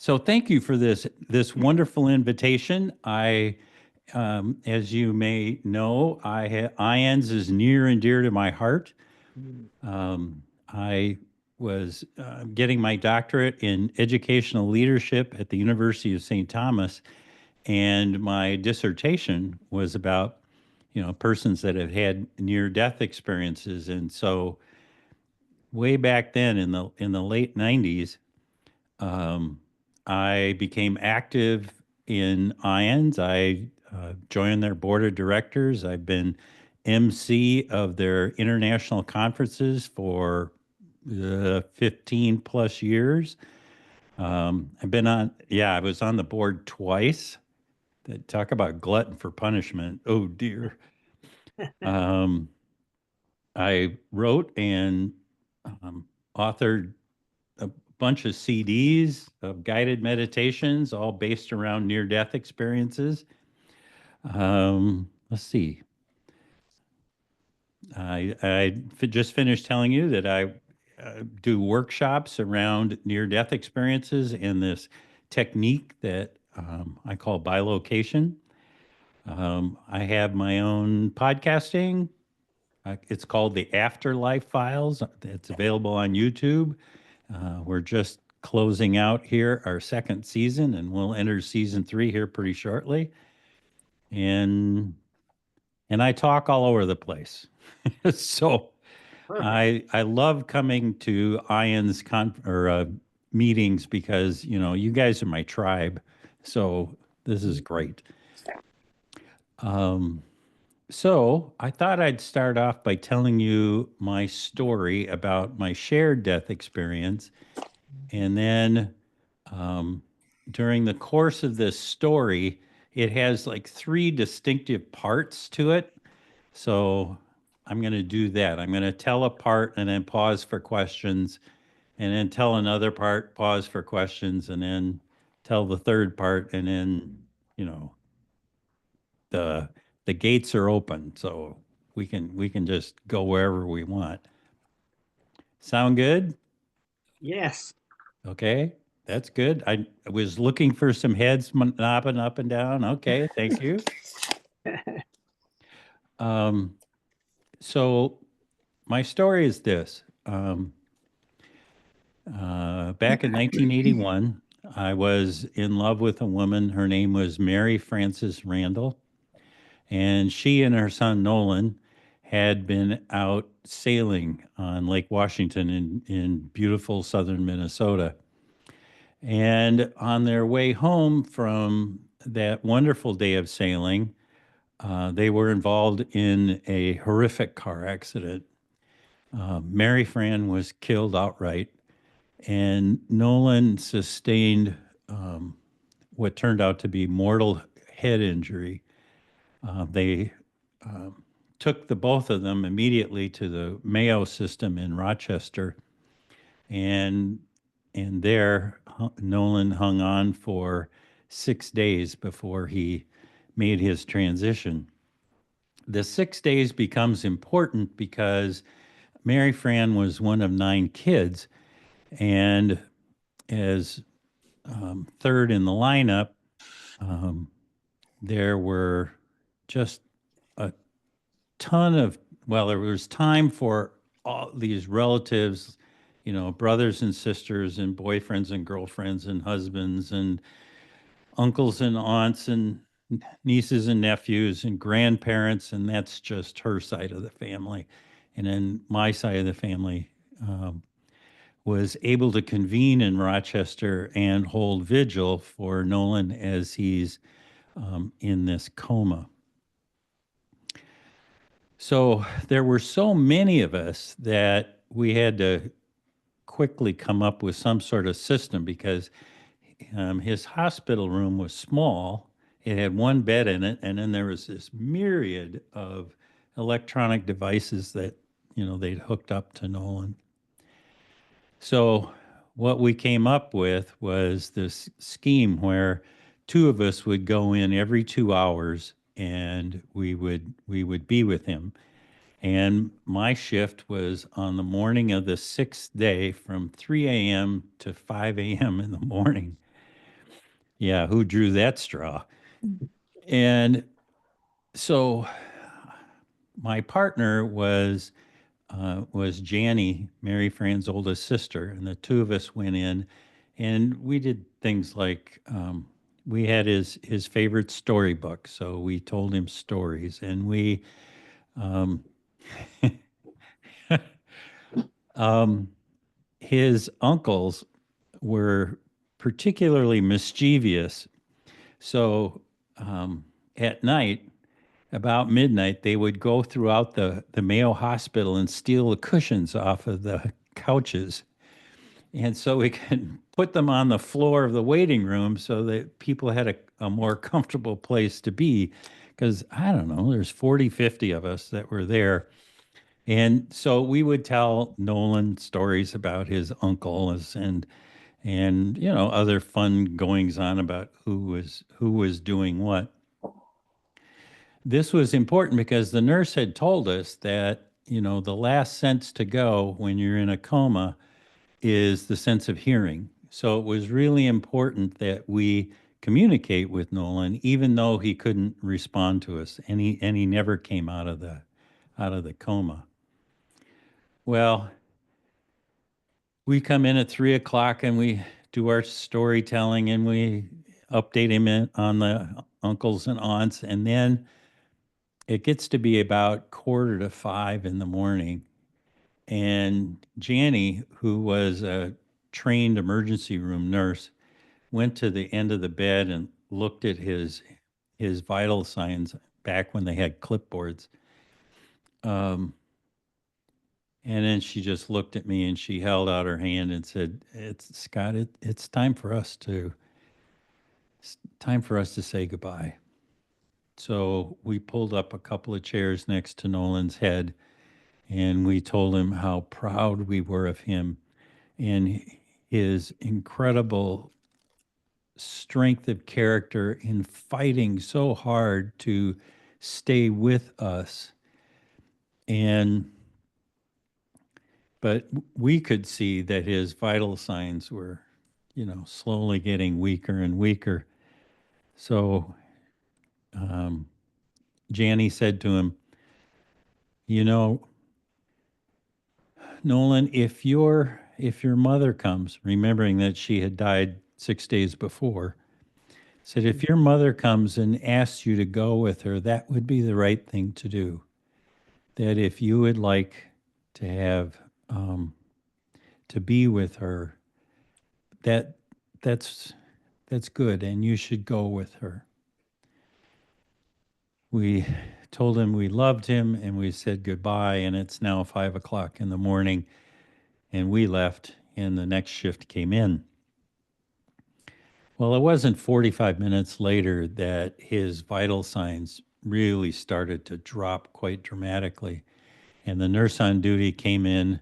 So thank you for this wonderful invitation. As you may know, IANDS is near and dear to my heart. Mm. I was getting my doctorate in educational leadership at the University of St. Thomas, and my dissertation was about, persons that have had near-death experiences. And so, way back then in the late '90s, um, I became active in IANDS. I joined their board of directors. I've been MC of their international conferences for 15 plus years. I was on the board twice. Talk about glutton for punishment. Oh dear. Um, I wrote and authored a bunch of CDs of guided meditations, all based around near death experiences. Let's see. I just finished telling you that I do workshops around near death experiences and this technique that I call bilocation. I have my own podcasting. It's called the Afterlife Files. It's available on YouTube. We're just closing out here our second season, and we'll enter season 3 here pretty shortly. And I talk all over the place. So Perfect. I love coming to Ian's meetings because you guys are my tribe. So this is great. Um, so I thought I'd start off by telling you my story about my shared death experience. And then um, during the course of this story, it has like 3 distinctive parts to it. So I'm going to do that. I'm going to tell a part and then pause for questions, and then tell another part, pause for questions, and then tell the third part, and then, you know, the the gates are open, so we can just go wherever we want. Sound good? Yes. Okay, that's good. I was looking for some heads nodding up and down. Okay, thank you. Um, so my story is this. Back in 1981, I was in love with a woman. Her name was Mary Frances Randall, and she and her son Nolan had been out sailing on Lake Washington in beautiful southern Minnesota. And on their way home from that wonderful day of sailing, they were involved in a horrific car accident. Mary Fran was killed outright, and Nolan sustained what turned out to be mortal head injury. They took the both of them immediately to the Mayo system in Rochester, and there Nolan hung on for 6 days before he made his transition. The 6 days becomes important because Mary Fran was one of 9 kids, and as third in the lineup, um, there were just a ton of, well, there was time for all these relatives, brothers and sisters and boyfriends and girlfriends and husbands and uncles and aunts and nieces and nephews and grandparents. And that's just her side of the family. And then my side of the family was able to convene in Rochester and hold vigil for Nolan as he's in this coma. So there were so many of us that we had to quickly come up with some sort of system because his hospital room was small. It had one bed in it, and then there was this myriad of electronic devices that they'd hooked up to Nolan. So what we came up with was this scheme where 2 of us would go in every 2 hours, and we would be with him. And my shift was on the morning of the 6th day from 3 a.m. to 5 a.m. in the morning. Yeah, who drew that straw? And so my partner was Jannie, Mary Fran's oldest sister, and the two of us went in, and we did things like we had his favorite storybook, so we told him stories, and we um, um, his uncles were particularly mischievous. So at night, about midnight, they would go throughout the Mayo Hospital and steal the cushions off of the couches. And so we could put them on the floor of the waiting room so that people had a more comfortable place to be. Because I don't know, there's 40, 50 of us that were there. And so we would tell Nolan stories about his uncles and other fun goings on about who was doing what. This was important because the nurse had told us that the last sense to go when you're in a coma is the sense of hearing. So it was really important that we communicate with Nolan, even though he couldn't respond to us, and he never came out of the coma. Well, we come in at 3 o'clock and we do our storytelling and we update him on the uncles and aunts. And then it gets to be about 4:45 in the morning. And Janny, who was a trained emergency room nurse, went to the end of the bed and looked at his vital signs back when they had clipboards. Um, And then she just looked at me and she held out her hand and said, "It's Scott. It's time for us to say goodbye." So we pulled up a couple of chairs next to Nolan's head, and we told him how proud we were of him and his incredible strength of character in fighting so hard to stay with us. And but we could see that his vital signs were, slowly getting weaker and weaker. So Janny said to him, "You know, Nolan, if your mother comes, remembering that she had died 6 days before, said if your mother comes and asks you to go with her, that would be the right thing to do. That if you would like to have to be with her, that that's that's good, and you should go with her." We told him we loved him and we said goodbye, and it's now 5 o'clock in the morning, and we left, and the next shift came in. Well, it wasn't 45 minutes later that his vital signs really started to drop quite dramatically. And the nurse on duty came in,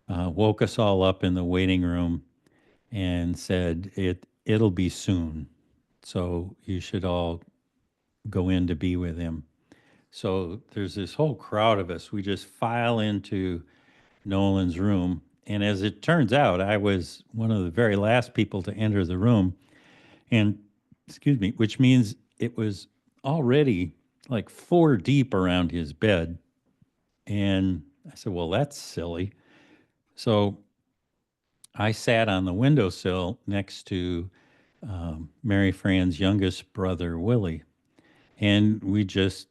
woke us all up in the waiting room, and said, it'll be soon. So you should all go in to be with him. So there's this whole crowd of us. We just file into Nolan's room. And as it turns out, I was one of the very last people to enter the room. And, excuse me, which means it was already like four deep around his bed. And I said, well, that's silly. So I sat on the windowsill next to Mary Fran's youngest brother, Willie. And we just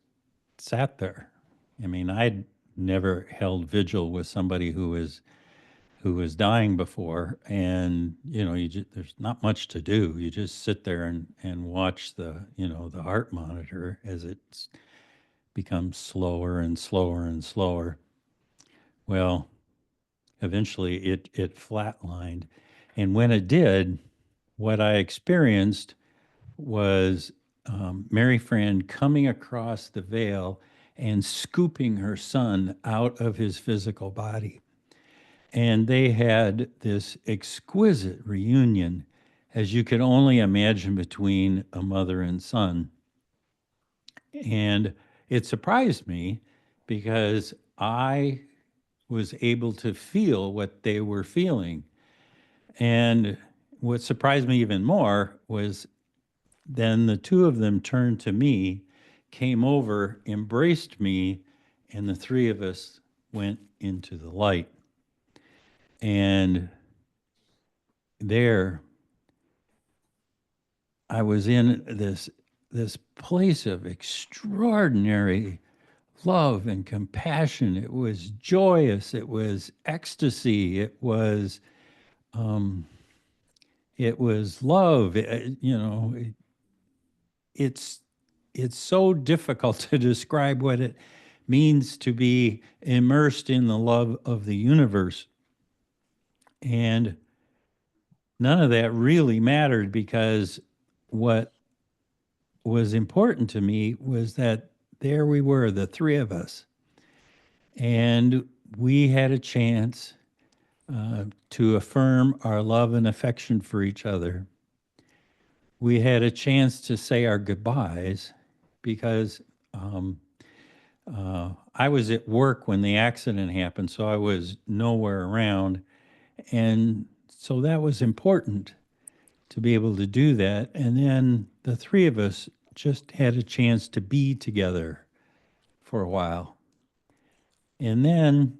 sat there. I mean, I'd never held vigil with somebody who was dying before, and there's not much to do. You just sit there and watch the heart monitor as it becomes slower and slower and slower. Well, eventually it flatlined, and when it did, what I experienced was Mary Fran coming across the veil and scooping her son out of his physical body. And they had this exquisite reunion, as you could only imagine, between a mother and son. And it surprised me because I was able to feel what they were feeling. And what surprised me even more was then the two of them turned to me, came over, embraced me, and the three of us went into the light. And there, I was in this place of extraordinary love and compassion. It was joyous. It was ecstasy. Um, it was love. It's it's so difficult to describe what it means to be immersed in the love of the universe. And none of that really mattered because what was important to me was that there we were, the three of us, and we had a chance to affirm our love and affection for each other. We had a chance to say our goodbyes because I was at work when the accident happened, so I was nowhere around. And so that was important to be able to do that. And then the three of us just had a chance to be together for a while. And then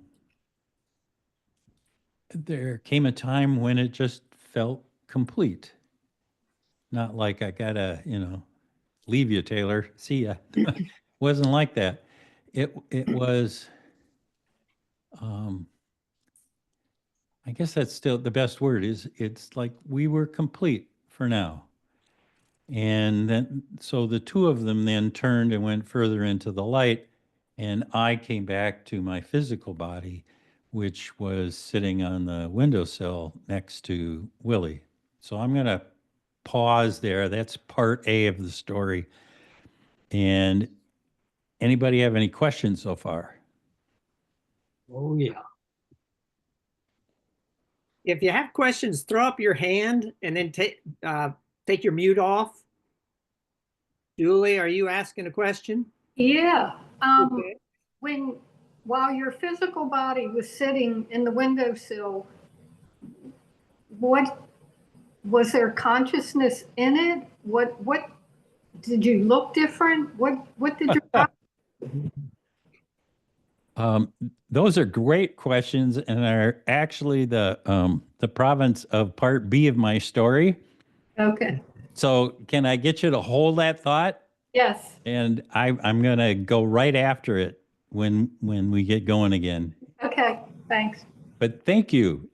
there came a time when it just felt complete. Not like I gotta, leave you, Taylor. See ya. Wasn't like that. It was. Um, I guess that's still the best word. Is it's like we were complete for now. And then, so the two of them then turned and went further into the light, and I came back to my physical body, which was sitting on the windowsill next to Willie. So I'm going to pause there. That's part A of the story. And anybody have any questions so far? Oh, yeah. If you have questions, throw up your hand and then take your mute off. Julie, are you asking a question? Yeah. Okay. While your physical body was sitting in the windowsill, what was there consciousness in it? What did you look different? What did your Um, those are great questions and are actually the province of part B of my story. Okay. So can I get you to hold that thought? Yes. And I'm gonna go right after it when we get going again. Okay. Thanks. But thank you.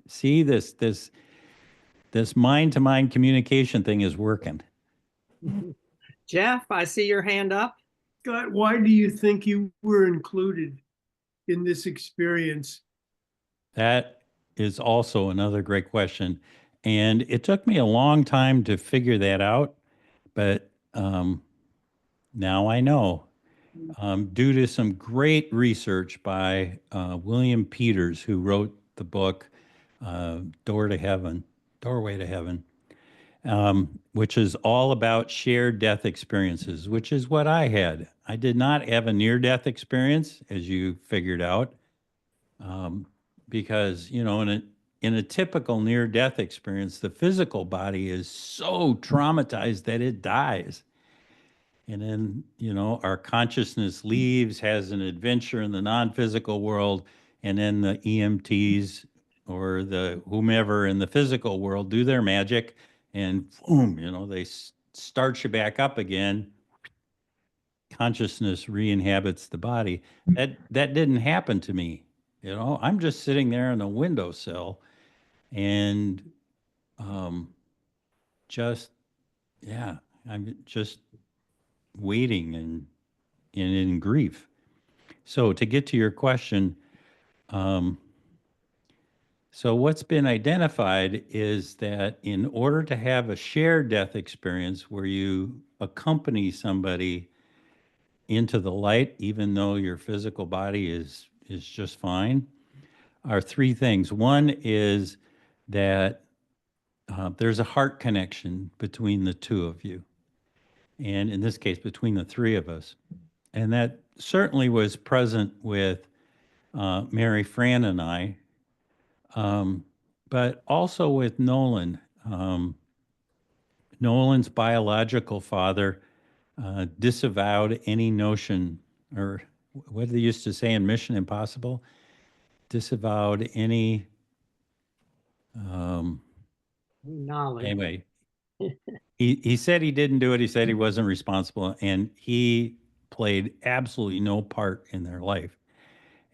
See this mind to mind communication thing is working. Jeff, I see your hand up. Scott, why do you think you were included in this experience? That is also another great question. And it took me a long time to figure that out, but now I know. Due to some great research by William Peters, who wrote the book Doorway to Heaven, which is all about shared death experiences, which is what I had. I did not have a near-death experience, as you figured out, because in a typical near-death experience, the physical body is so traumatized that it dies. And then, our consciousness leaves, has an adventure in the non-physical world, and then the EMTs or the whomever in the physical world do their magic, and boom, they start you back up again. Consciousness re-inhabits the body. That didn't happen to me. I'm just sitting there on a windowsill, and just yeah, I'm just waiting and in grief. So to get to your question, um, so what's been identified is that in order to have a shared death experience where you accompany somebody into the light, even though your physical body is just fine, are three things. One is that there's a heart connection between the two of you, and in this case, between the three of us. And that certainly was present with Mary Fran and I, but also with Nolan. Nolan's biological father disavowed any notion, or what they used to say in Mission Impossible, disavowed any, Knowledge. anyway, he said he didn't do it. He said he wasn't responsible, and he played absolutely no part in their life.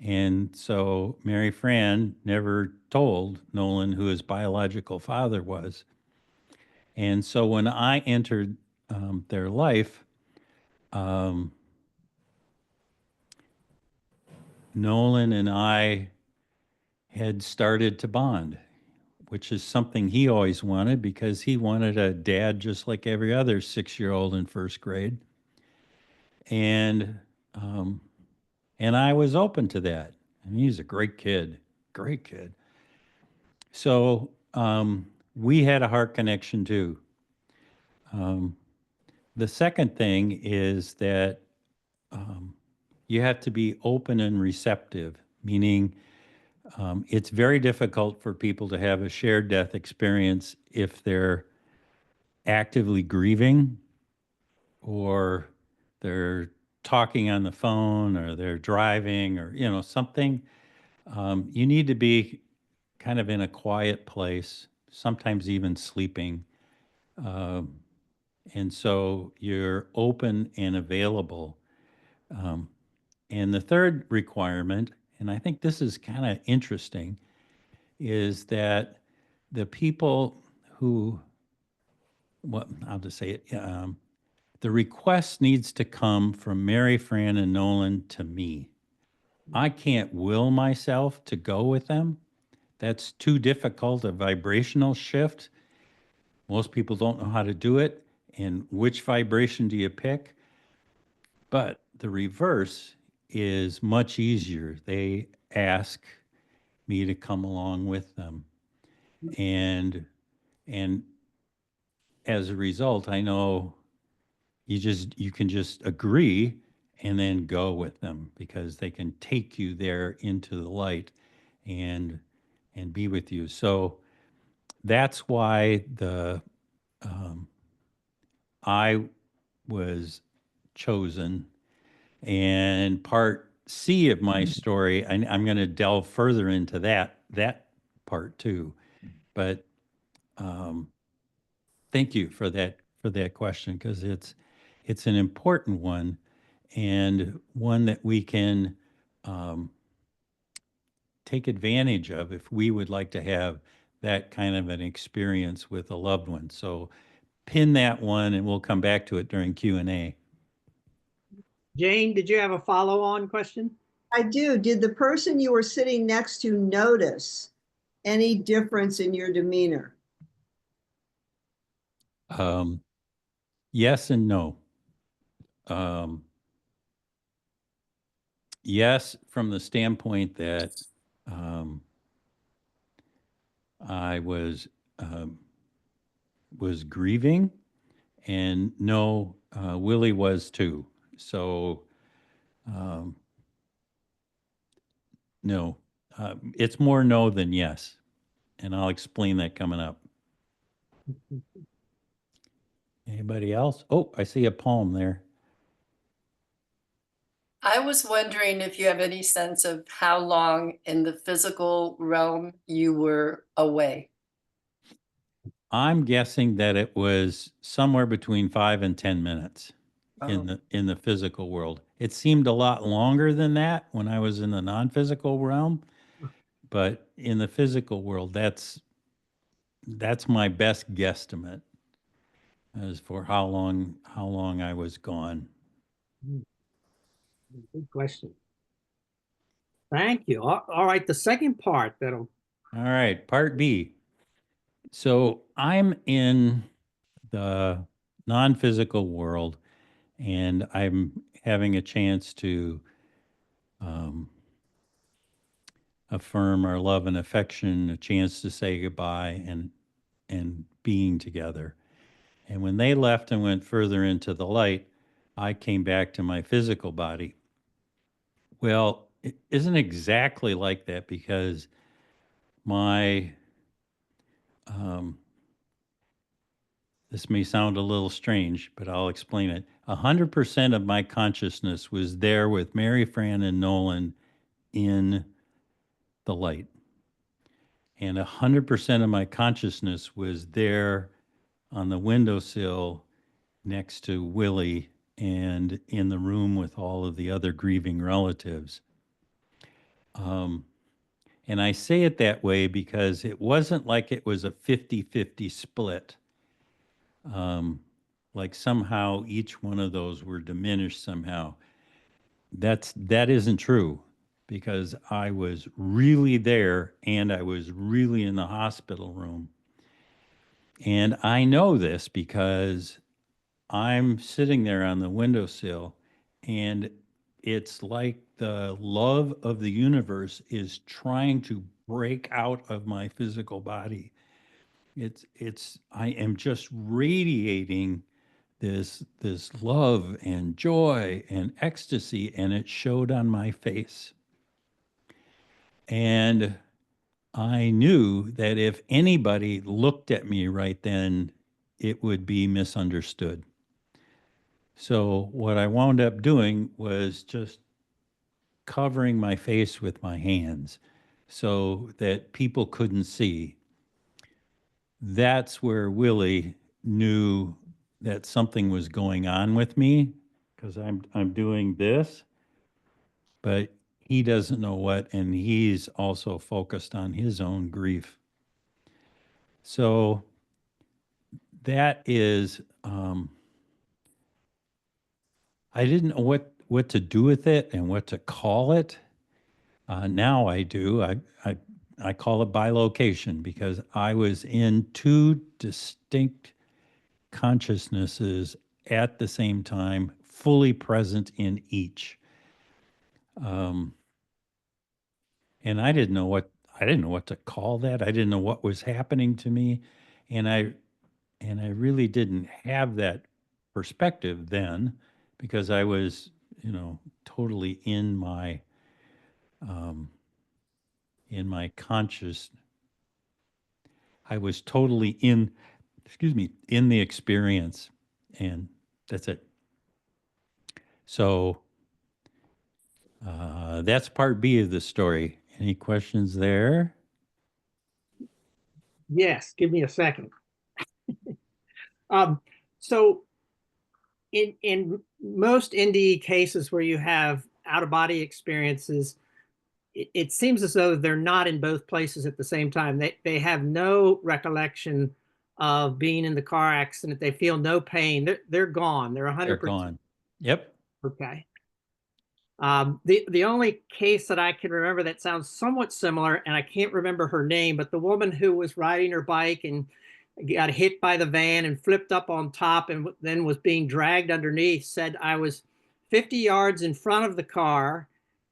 And so Mary Fran never told Nolan who his biological father was. And so when I entered their life, um, Nolan and I had started to bond, which is something he always wanted because he wanted a dad just like every other 6-year-old in first grade. And um, and I was open to that. And he's a great kid, great kid. So we had a heart connection too. Um, the second thing is that you have to be open and receptive, meaning it's very difficult for people to have a shared death experience if they're actively grieving or they're talking on the phone or they're driving or something. You need to be kind of in a quiet place, sometimes even sleeping. Um, and so you're open and available. Um, and the third requirement, and I think this is kind of interesting, is that the people who, well, I'll just say it, the request needs to come from Mary Fran and Nolan to me. I can't will myself to go with them. That's too difficult a vibrational shift. Most people don't know how to do it. And which vibration do you pick? But the reverse is much easier. They ask me to come along with them. And as a result, I know you can just agree and then go with them because they can take you there into the light and be with you. So that's why the I was chosen. And part C of my story, I'm going to delve further into that part too. But um, thank you for that question because it's an important one and one that we can um, take advantage of if we would like to have that kind of an experience with a loved one. So pin that one and we'll come back to it during Q&A. Jane, did you have a follow-on question? I do. Did the person you were sitting next to notice any difference in your demeanor? Yes and no. Yes, from the standpoint that I was grieving, and no, Willie was too. So no, it's more no than yes, and I'll explain that coming up. Anybody else? Oh, I see a palm there. I was wondering if you have any sense of how long in the physical realm you were away. I'm guessing that it was somewhere between 5 and 10 minutes Oh. in the physical world. It seemed a lot longer than that when I was in the non-physical realm, but in the physical world, that's my best guesstimate as for how long I was gone. Good question. Thank you. All right, the second part that'll. All right, part B. So I'm in the non-physical world, and I'm having a chance to affirm our love and affection, a chance to say goodbye, and being together. And when they left and went further into the light, I came back to my physical body. Well, it isn't exactly like that because my This may sound a little strange, but I'll explain it. 100% of my consciousness was there with Mary Fran and Nolan in the light. And 100% of my consciousness was there on the windowsill next to Willie and in the room with all of the other grieving relatives. And I say it that way because it wasn't like it was a 50-50 split. Like somehow each one of those were diminished somehow. That isn't true, because I was really there and I was really in the hospital room. And I know this because I'm sitting there on the windowsill, and it's like the love of the universe is trying to break out of my physical body. I am just radiating this love and joy and ecstasy, and it showed on my face. And I knew that if anybody looked at me right then, it would be misunderstood. So what I wound up doing was just covering my face with my hands so that people couldn't see. That's where Willie knew that something was going on with me, because I'm doing this, but he doesn't know what, and he's also focused on his own grief. So that is, I didn't know what to do with it and what to call it. Now I do. I call it bilocation, because I was in two distinct consciousnesses at the same time, fully present in each. And I didn't know what to call that. I didn't know what was happening to me, and I really didn't have that perspective then, because I was, totally in my conscious. I was totally in the experience, and that's it. So that's part B of the story. Any questions there? Yes, give me a second. So in most NDE cases where you have out-of-body experiences, it seems as though they're not in both places at the same time. They have no recollection of being in the car accident. They feel no pain. They're gone. They're 100%. They're gone. Yep. Okay. The only case that I can remember that sounds somewhat similar, and I can't remember her name, but the woman who was riding her bike and got hit by the van and flipped up on top and then was being dragged underneath, said I was 50 yards in front of the car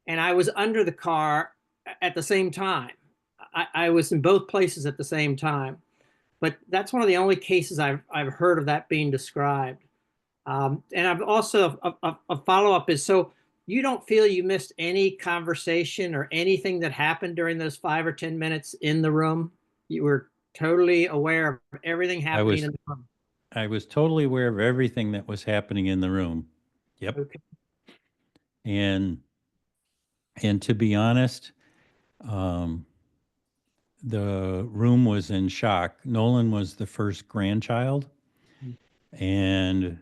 and I was under the car at the same time. I was in both places at the same time. But that's one of the only cases I've heard of that being described. And I've also, a follow-up is, so you don't feel you missed any conversation or anything that happened during those 5 or 10 minutes in the room? You were totally aware of everything happening in the room? I was totally aware of everything that was happening in the room. Yep. Okay. And to be honest, the room was in shock. Nolan was the first grandchild, and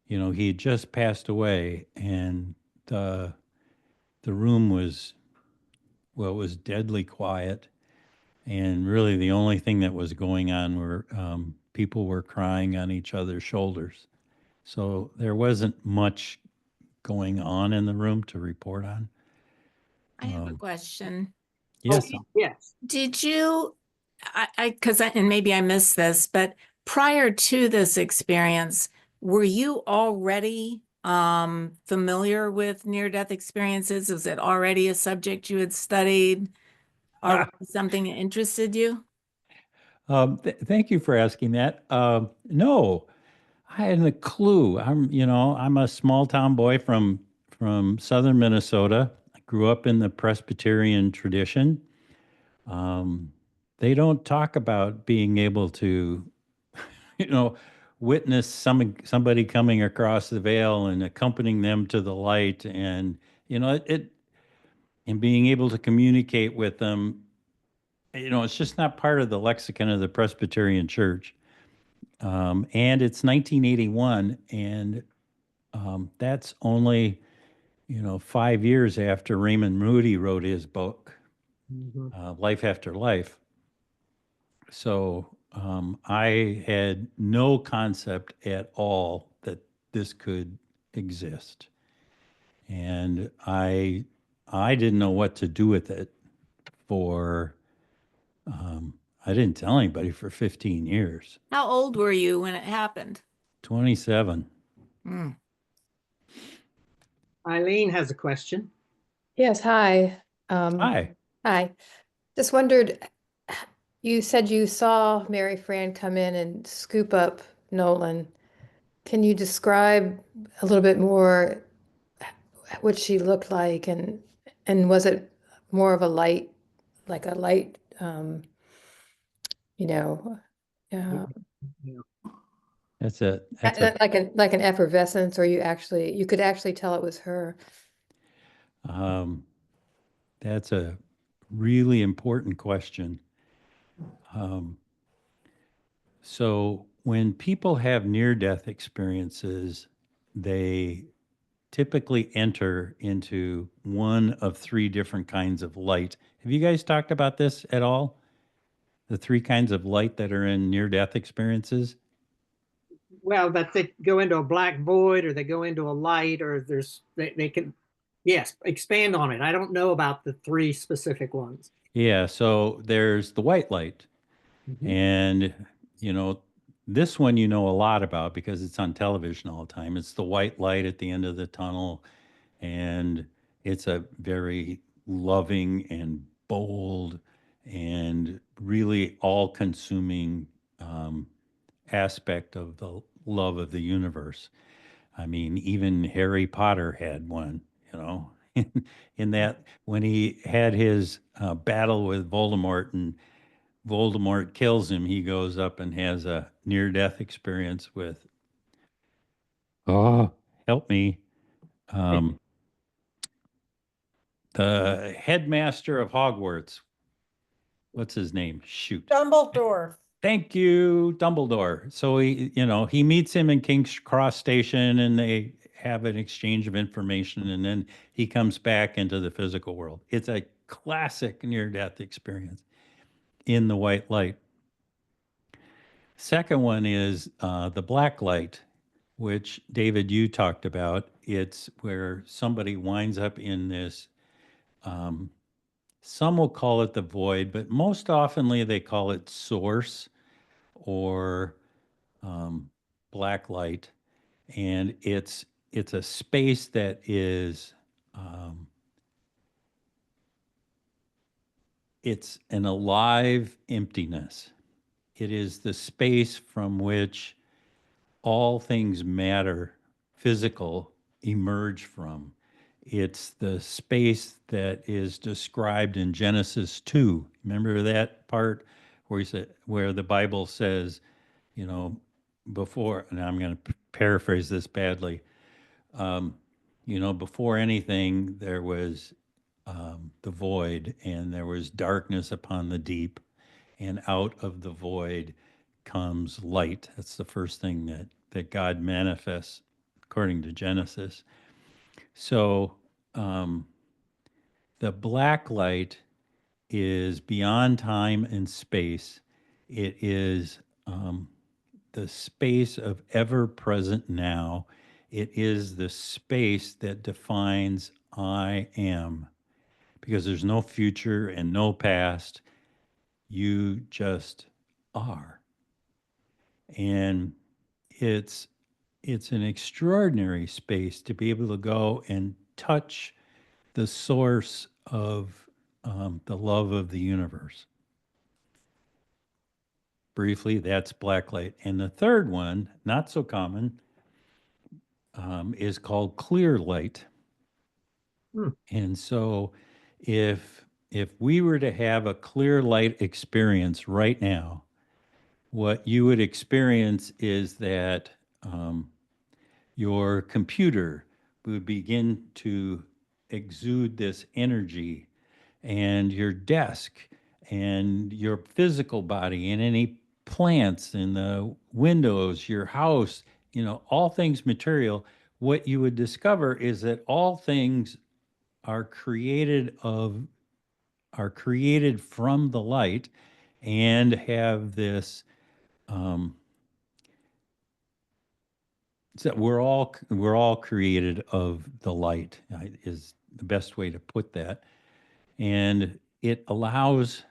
he had just passed away, and the room was, well, it was deadly quiet, and really the only thing that was going on were people were crying on each other's shoulders. So there wasn't much going on in the room to report on. I have a question. Yes. Okay. Yes. Did you, and maybe I missed this, but prior to this experience, were you already familiar with near-death experiences? Was it already a subject you had studied, or something that interested you? Thank you for asking that. No, I hadn't a clue. I'm a small town boy from southern Minnesota. I grew up in the Presbyterian tradition. They don't talk about being able to, witness somebody coming across the veil and accompanying them to the light, and and being able to communicate with them. It's just not part of the lexicon of the Presbyterian Church. And it's 1981, and that's only 5 years after Raymond Moody wrote his book, Life After Life. So I had no concept at all that this could exist, and I didn't know what to do with it. For I didn't tell anybody for 15 years. How old were you when it happened? 27. Hmm. Eileen has a question. Yes, hi. Hi. Hi. Just wondered, you said you saw Mary Fran come in and scoop up Nolan. Can you describe a little bit more what she looked like, and was it more of a light, like a light, you know, uh, That's a like an effervescence, or you could actually tell it was her? um, that's a really important question. So when people have near-death experiences, they typically enter into one of three different kinds of light. Have you guys talked about this at all? The three kinds of light that are in near-death experiences? Well, that they go into a black void, or they go into a light, or they can, yes, expand on it. I don't know about the three specific ones. Yeah, so there's the white light. And, you know, this one you know a lot about because it's on television all the time. It's the white light at the end of the tunnel. And it's a very loving and bold and really all consuming aspect of the love of the universe. I mean, even Harry Potter had one, in that when he had his battle with Voldemort and Voldemort kills him, he goes up and has a near death experience with, oh, help me, um, the headmaster of Hogwarts. What's his name? Shoot. Dumbledore. Thank you, Dumbledore. So he meets him in King's Cross Station and they have an exchange of information, and then he comes back into the physical world. It's a classic near death experience in the white light. Second one is the black light, which David, you talked about. It's where somebody winds up in this, some will call it the void, but most oftenly they call it source or black light. And it's a space that is, it's an alive emptiness. It is the space from which all things matter, physical, emerge from. It's the space that is described in Genesis 2. Remember that part where the Bible says, before, and I'm going to paraphrase this badly, before anything, there was the void, and there was darkness upon the deep, and out of the void comes light. That's the first thing that God manifests according to Genesis. So the black light is beyond time and space. It is the space of ever present now. It is the space that defines I am, because there's no future and no past. You just are. And it's an extraordinary space to be able to go and touch the source of the love of the universe. Briefly, that's blacklight. And the third one, not so common, is called clear light. And so if we were to have a clear light experience right now, what you would experience is that your computer would begin to exude this energy, and your desk and your physical body and any plants in the windows, your house, all things material. What you would discover is that all things are created from the light and have this so we're all created of the light, is the best way to put that. And it allows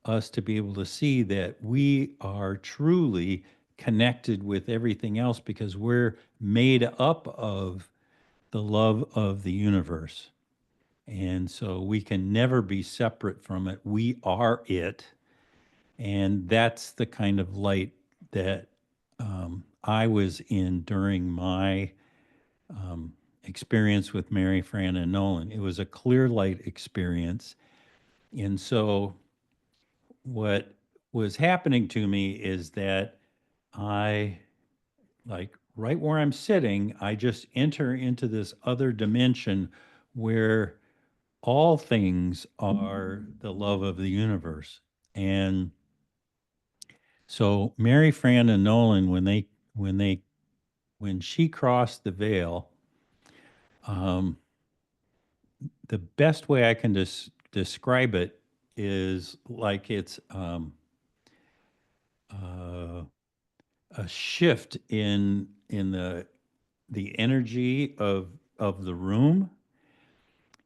us to be able to see that we are truly connected with everything else because we're made up of the love of the universe. And so we can never be separate from it. We are it. And that's the kind of light that I was in during my experience with Mary, Fran, and Nolan. It was a clear light experience. And so what was happening to me is that I, like right where I'm sitting, I just enter into this other dimension where all things are the love of the universe. And so Mary, Fran, and Nolan, when she crossed the veil, um, the best way I can describe it is like it's a shift in the energy of the room.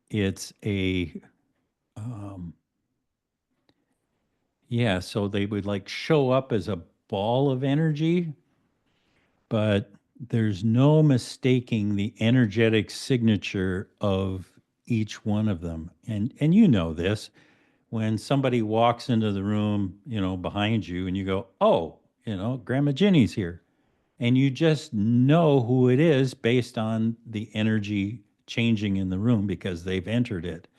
It's a yeah, so they would like show up as a ball of energy, but there's no mistaking the energetic signature of each one of them. And you know this, when somebody walks into the room, behind you and you go, "Oh, Grandma Jenny's here." And you just know who it is based on the energy changing in the room because they've entered it.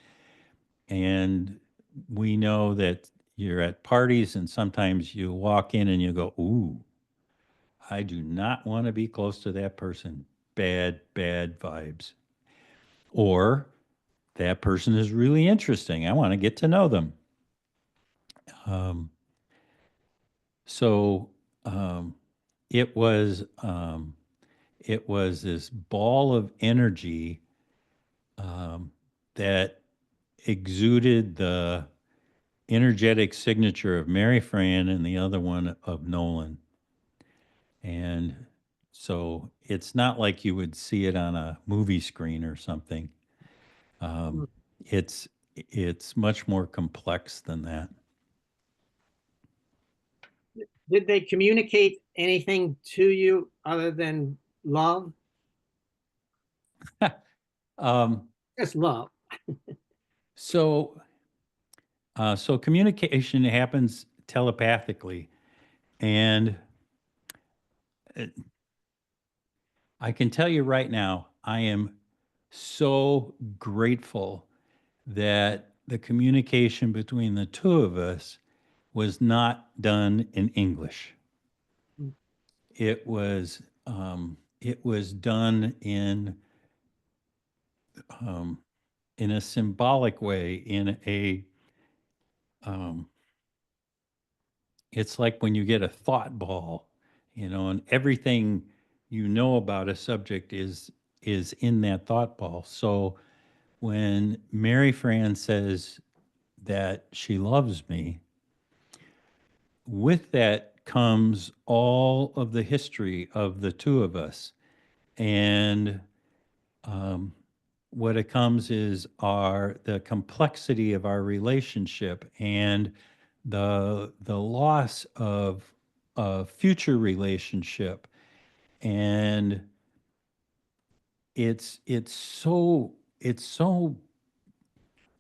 And we know that you're at parties and sometimes you walk in and you go, "Ooh, I do not want to be close to that person. Bad, bad vibes." Or that person is really interesting. I want to get to know them. Um, so um, it was it was this ball of energy that exuded the energetic signature of Mary Fran and the other one of Nolan. And so it's not like you would see it on a movie screen or something. Um, it's it's much more complex than that. Did they communicate anything to you other than love? um, Just love. so so communication happens telepathically, and I can tell you right now, I am so grateful that the communication between the two of us was not done in English. It was done in a symbolic way, in a it's like when you get a thought ball, and everything about a subject is in that thought ball. So when Mary Fran says that she loves me, with that comes all of the history of the two of us. And um, what it comes is the complexity of our relationship and the loss of a future relationship. And it's so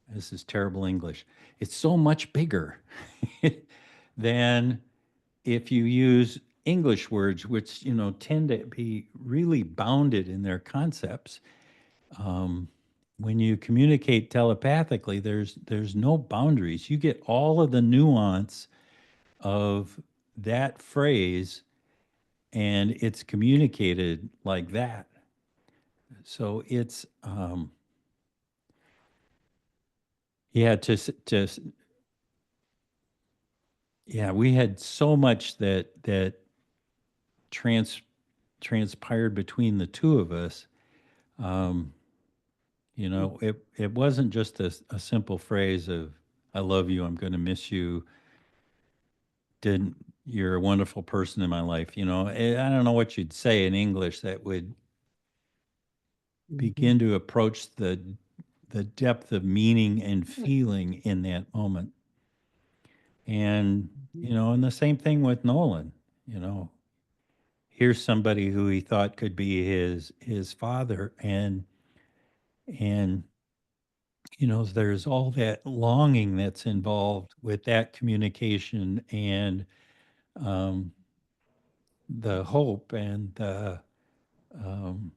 this is terrible English. It's so much bigger than if you use English words, which tend to be really bounded in their concepts. When you communicate telepathically, there's no boundaries. You get all of the nuance of that phrase, and it's communicated like that. So it's yeah, yeah, we had so much that transpired between the two of us. Um, you know, it wasn't just a simple phrase of "I love you," "I'm going to miss you," "Didn't you're a wonderful person in my life." You know, I don't know what you'd say in English that would begin to approach the depth of meaning and feeling in that moment. And you know, and the same thing with Nolan. You know, here's somebody who he thought could be his father, and you know, there's all that longing that's involved with that communication, and um, the hope and um,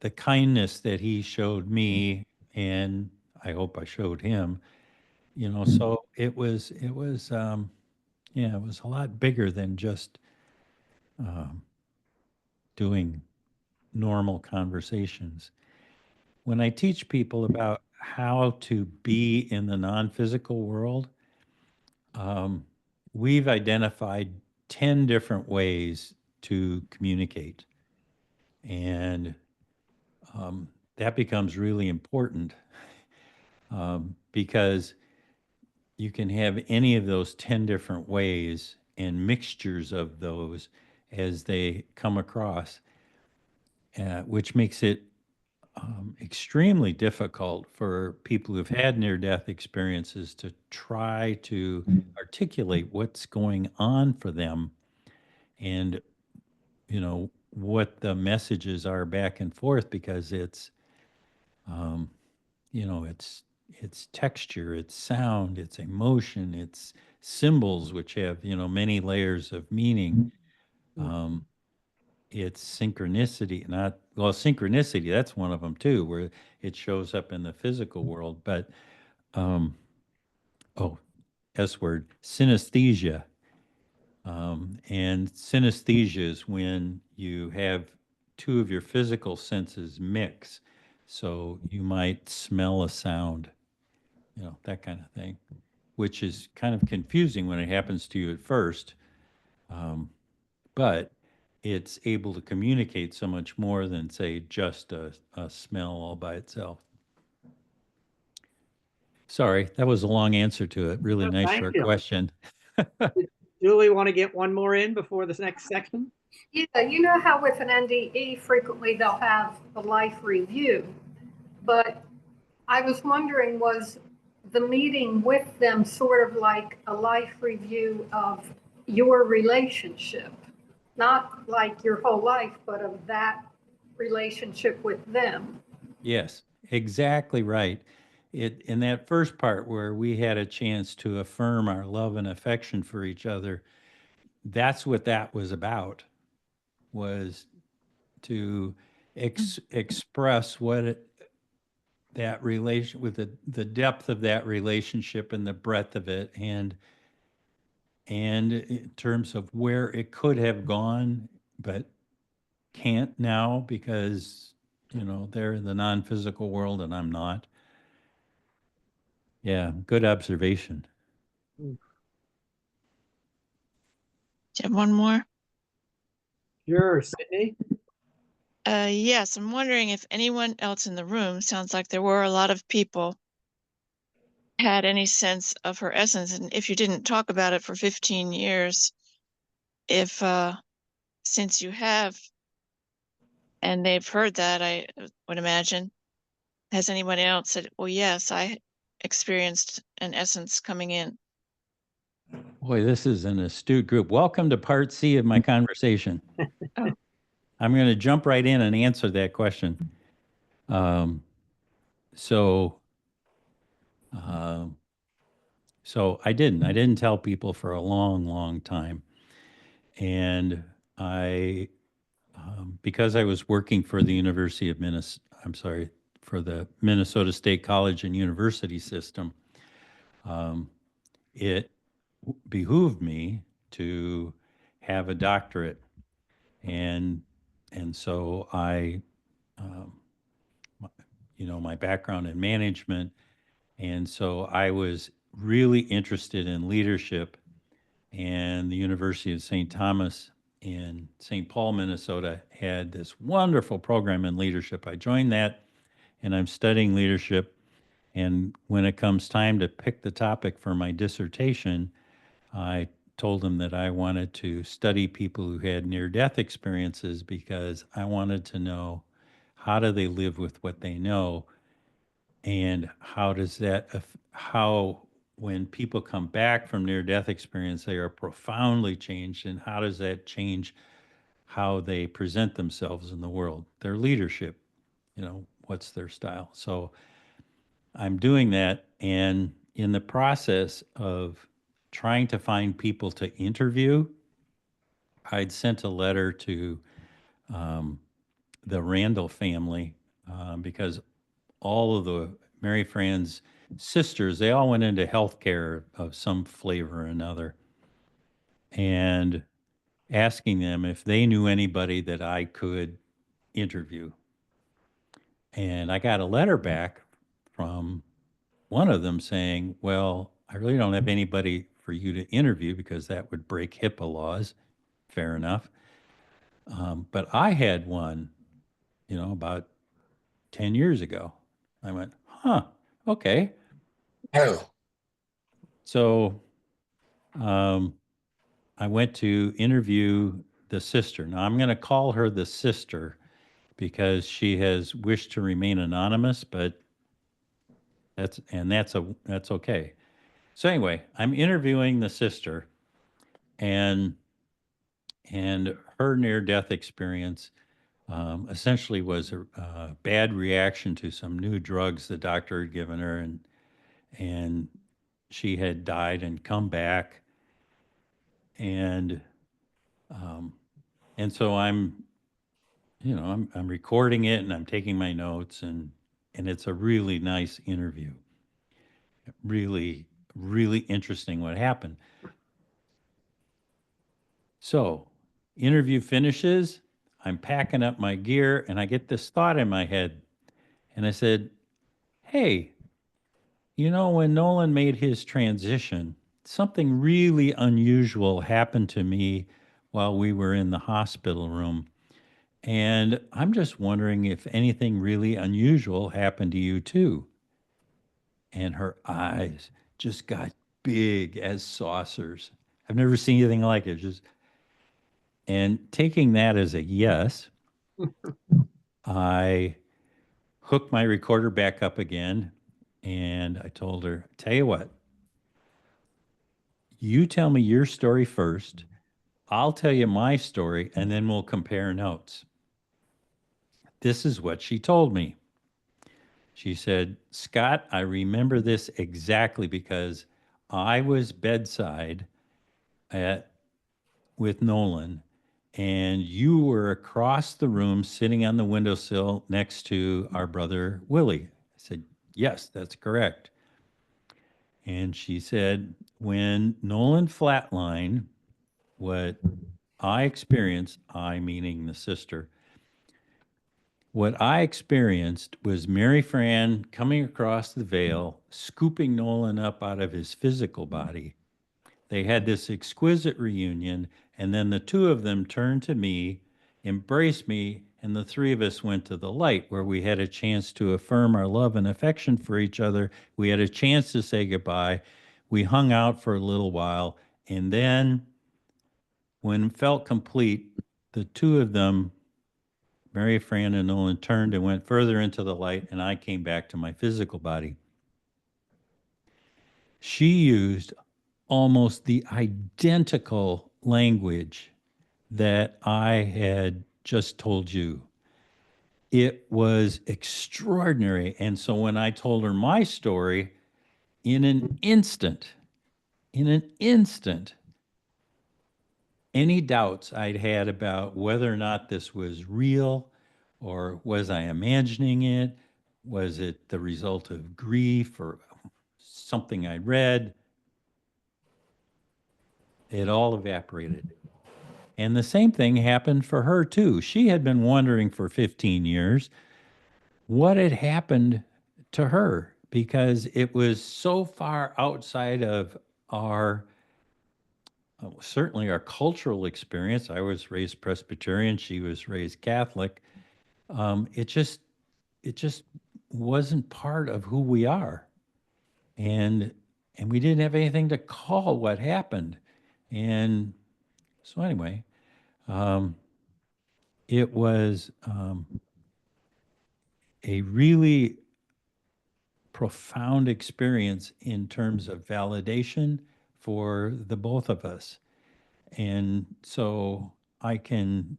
the kindness that he showed me, and I hope I showed him. You know, so it was yeah, it was a lot bigger than just um, doing normal conversations. When I teach people about how to be in the non-physical world, um, we've identified 10 different ways to communicate. And that becomes really important because you can have any of those 10 different ways and mixtures of those as they come across, which makes it extremely difficult for people who've had near death experiences to try to articulate what's going on for them and, you know, what the messages are back and forth, because um, you know, it's texture, it's sound, it's emotion, it's symbols, which have, you know, many layers of meaning. Um, it's synchronicity, not, well, synchronicity, that's one of them too, where it shows up in the physical world. But um, oh, S word, synesthesia. And synesthesia is when you have two of your physical senses mix. So you might smell a sound, you know, that kind of thing, which is kind of confusing when it happens to you at first. Um, but it's able to communicate so much more than, say, just a smell all by itself. Sorry, that was a long answer to it. Really Well, nice thank short you. question. Julie, want to get one more in before this next section? Yeah, you know how with an NDE, frequently they'll have a life review, but I was wondering, was the meeting with them sort of like a life review of your relationship? Not like your whole life, but of that relationship with them. Yes, exactly right. It in that first part where we had a chance to affirm our love and affection for each other, that's what that was about, was to express what that relation, with the depth of that relationship and the breadth of it, and in terms of where it could have gone but can't now because, you know, they're in the non-physical world and I'm not. Yeah, good observation. Do you have one more? Sure, Sydney. Yes, I'm wondering if anyone else in the room, sounds like there were a lot of people, had any sense of her essence. And if you didn't talk about it for 15 years, if since you have, and they've heard that, I would imagine, has anyone else said, well, yes, I experienced an essence coming in? Boy, this is an astute group. Welcome to part C of my conversation. Oh. I'm going to jump right in and answer that question. Um, so, um, so I didn't tell people for a long, long time. And because I was working for the University of Minnesota, I'm sorry, for the Minnesota State College and University system, it behooved me to have a doctorate. And so I, um, my background in management, and so I was really interested in leadership. And the University of St. Thomas in St. Paul, Minnesota had this wonderful program in leadership. I joined that, and I'm studying leadership. And when it comes time to pick the topic for my dissertation, I told them that I wanted to study people who had near-death experiences because I wanted to know, how do they live with what they know, and how does that how when people come back from near-death experience, they are profoundly changed, and how does that change how they present themselves in the world, their leadership, what's their style. So I'm doing that, and in the process of trying to find people to interview, I'd sent a letter to the Randall family, because all of the Mary Fran's sisters, they all went into healthcare of some flavor or another, and asking them if they knew anybody that I could interview. And I got a letter back from one of them saying, well, I really don't have anybody for you to interview because that would break HIPAA laws. Fair enough. But I had one, about 10 years ago. I went, huh, okay. Oh, So I went to interview the sister. Now I'm going to call her the sister because she has wished to remain anonymous, but that's okay. So anyway, I'm interviewing the sister, and her near-death experience essentially was a bad reaction to some new drugs the doctor had given her, and she had died and come back, and so I'm recording it, and I'm taking my notes, and it's a really nice interview. Really, really interesting what happened. So, interview finishes, I'm packing up my gear, and I get this thought in my head. And I said, hey, when Nolan made his transition, something really unusual happened to me while we were in the hospital room. And I'm just wondering if anything really unusual happened to you too. And her eyes just got big as saucers. I've never seen anything like it. And taking that as a yes, I hooked my recorder back up again, and I told her, tell you what, you tell me your story first. I'll tell you my story, and then we'll compare notes. This is what she told me. She said, Scott, I remember this exactly because I was bedside with Nolan, and you were across the room sitting on the windowsill next to our brother Willie. I said, yes, that's correct. And she said, when Nolan flatlined, what I experienced, I meaning the sister, what I experienced was Mary Fran coming across the veil, scooping Nolan up out of his physical body. They had this exquisite reunion, and then the two of them turned to me, embraced me, and the three of us went to the light where we had a chance to affirm our love and affection for each other. We had a chance to say goodbye. We hung out for a little while, and then when it felt complete, the two of them, Mary Fran and Nolan, turned and went further into the light, and I came back to my physical body. She used almost the identical language that I had just told you. It was extraordinary. And so when I told her my story, in an instant, any doubts I'd had about whether or not this was real, or was I imagining it? Was it the result of grief or something I read? It all evaporated. And the same thing happened for her too. She had been wondering for 15 years what had happened to her because it was so far outside of our certainly our cultural experience. I was raised Presbyterian, she was raised Catholic. It just wasn't part of who we are, and we didn't have anything to call what happened. And so anyway, um, it was a really profound experience in terms of validation for the both of us. And so I can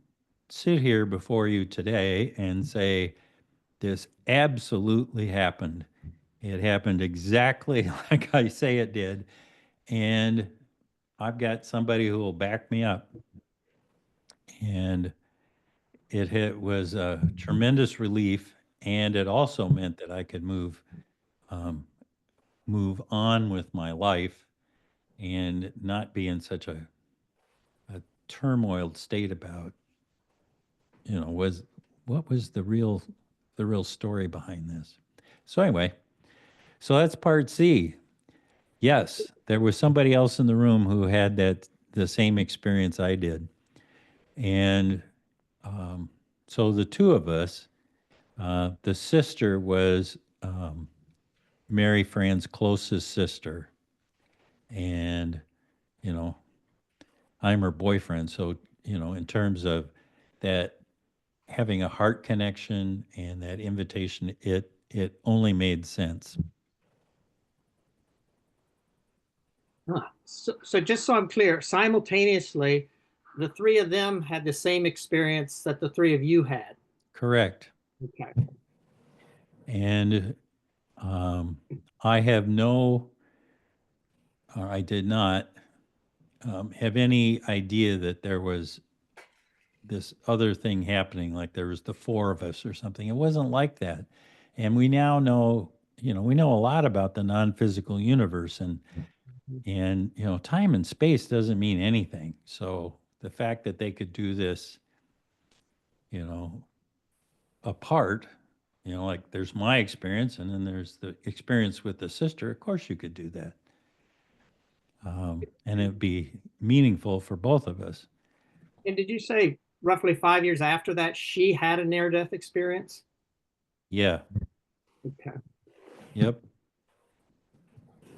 sit here before you today and say, this absolutely happened. It happened exactly like I say it did. And I've got somebody who will back me up. And was a tremendous relief. And it also meant that I could um, move on with my life and not be in such a turmoiled state about, was what was the real story behind this. So anyway, so that's part C. Yes, there was somebody else in the room who had the same experience I did. And so the two of us, the sister was Mary Fran's closest sister. And, you know, I'm her boyfriend. So, in terms of that having a heart connection and that invitation, it only made sense. So just so I'm clear, simultaneously, the three of them had the same experience that the three of you had. Correct. Okay. And I have no, or I did not have any idea that there was this other thing happening, like there was the four of us or something. It wasn't like that. And we now know, we know a lot about the non-physical universe, and time and space doesn't mean anything. So the fact that they could do this, apart, like there's my experience and then there's the experience with the sister, of course you could do that. And it'd be meaningful for both of us. And did you say roughly 5 years after that, she had a near-death experience? Yeah. Okay. Yep.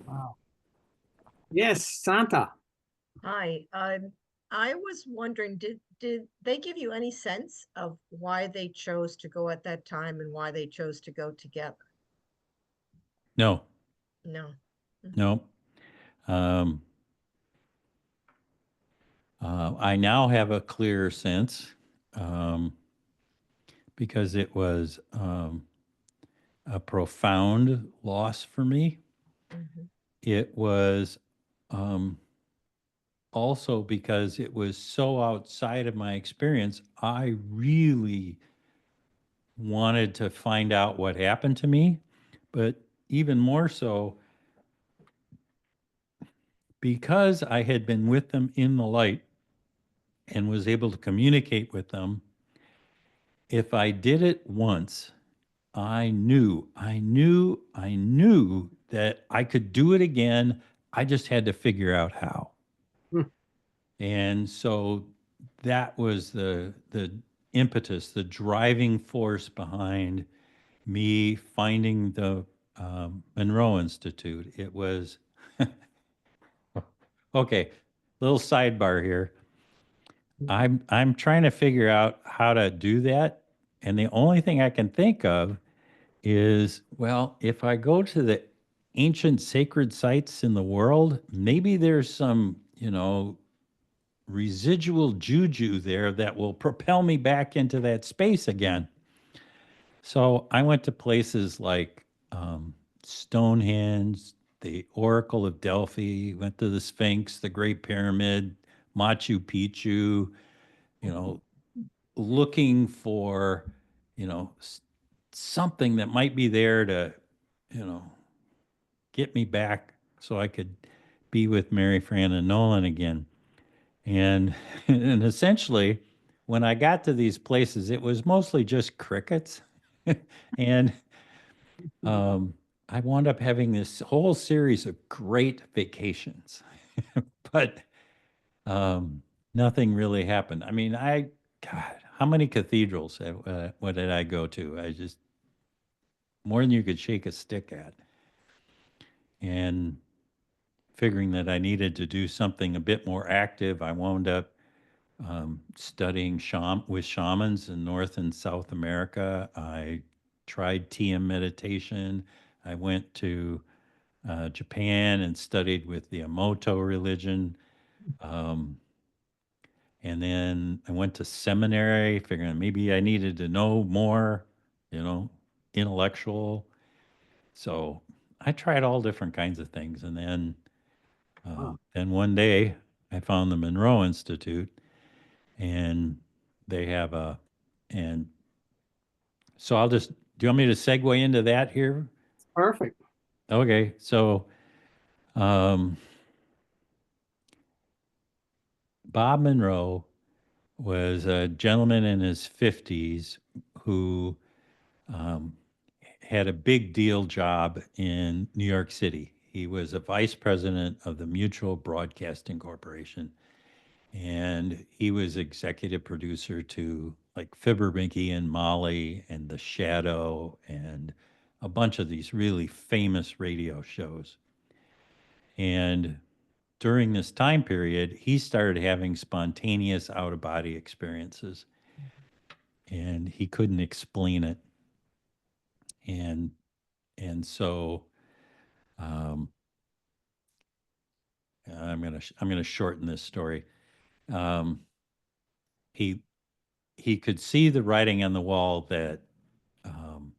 Wow. Yes, Santa. Hi, I was wondering, did they give you any sense of why they chose to go at that time and why they chose to go together? No. No. No. I now have a clearer sense because it was a profound loss for me. Mhm. It was also because it was so outside of my experience. I really wanted to find out what happened to me, but even more so because I had been with them in the light and was able to communicate with them. If I did it once, I knew that I could do it again. I just had to figure out how. Hmm. And so that was the impetus, the driving force behind me finding the Monroe Institute. It was okay. Little sidebar here. I'm trying to figure out how to do that, and the only thing I can think of is, well, if I go to the ancient sacred sites in the world, maybe there's some, residual juju there that will propel me back into that space again. So I went to places like Stonehenge, the Oracle of Delphi, went to the Sphinx, the Great Pyramid, Machu Picchu, looking for, something that might be there to, you know, get me back so I could be with Mary Fran and Nolan again. And, and essentially, when I got to these places, it was mostly just crickets. And I wound up having this whole series of great vacations, but um, nothing really happened. I mean, God, how many cathedrals, what did I go to? I just, more than you could shake a stick at. And figuring that I needed to do something a bit more active, I wound up studying with shamans in North and South America. I tried TM meditation. I went to Japan and studied with the Amoto religion. Um, and then I went to seminary, figuring maybe I needed to know more, you know, intellectual. So I tried all different kinds of things. And then one day I found the Monroe Institute, and they have and so do you want me to segue into that here? Perfect. Okay. So, um, Bob Monroe was a gentleman in his 50s who um, had a big deal job in New York City. He was a vice president of the Mutual Broadcasting Corporation, and he was executive producer to like Fibber McGee and Molly and The Shadow and a bunch of these really famous radio shows. And during this time period, he started having spontaneous out of body experiences, and he couldn't explain it. And so um, I'm gonna shorten this story. Um, he he could see the writing on the wall that um,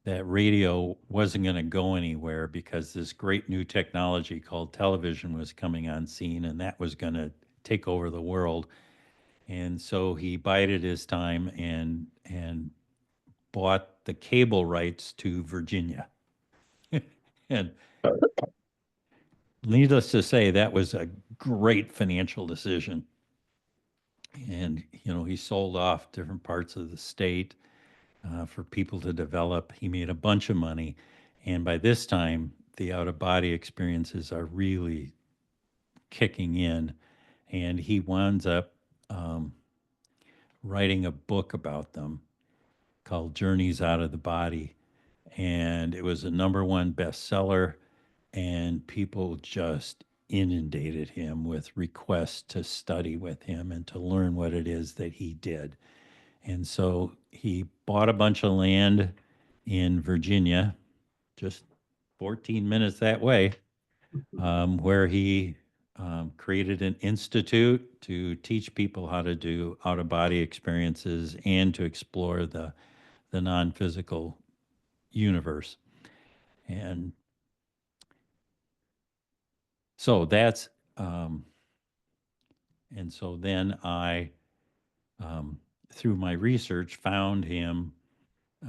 that radio wasn't going to go anywhere because this great new technology called television was coming on scene, and that was going to take over the world. And so he bided his time and bought the cable rights to Virginia. And needless to say, that was a great financial decision. And he sold off different parts of the state for people to develop. He made a bunch of money, and by this time, the out of body experiences are really kicking in, and he winds up um, writing a book about them called Journeys Out of the Body. And it was a #1 bestseller, and people just inundated him with requests to study with him and to learn what it is that he did. And so he bought a bunch of land in Virginia, just 14 minutes that way, where he created an institute to teach people how to do out of body experiences and to explore the non physical universe. And so that's, and so then I, through my research, found him.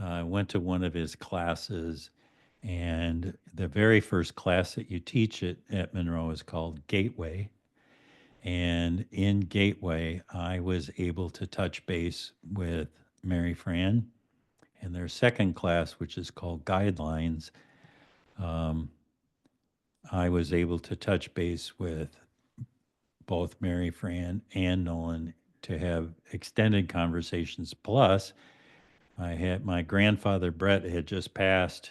I went to one of his classes, and the very first class that you teach at Monroe is called Gateway. And in Gateway, I was able to touch base with Mary Fran. And their second class, which is called Guidelines, um, I was able to touch base with both Mary Fran and Nolan to have extended conversations. Plus, I had my grandfather Brett had just passed,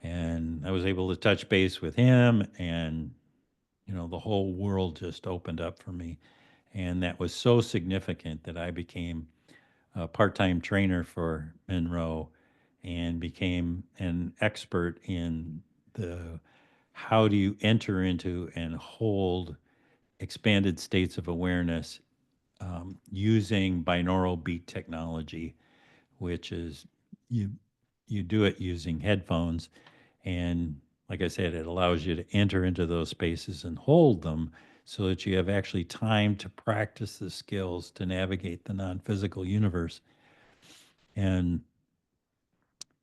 and I was able to touch base with him, and the whole world just opened up for me. And that was so significant that I became a part-time trainer for Monroe and became an expert in the how do you enter into and hold expanded states of awareness using binaural beat technology, which is you you do it using headphones, and like I said, it allows you to enter into those spaces and hold them so that you have actually time to practice the skills to navigate the non-physical universe. And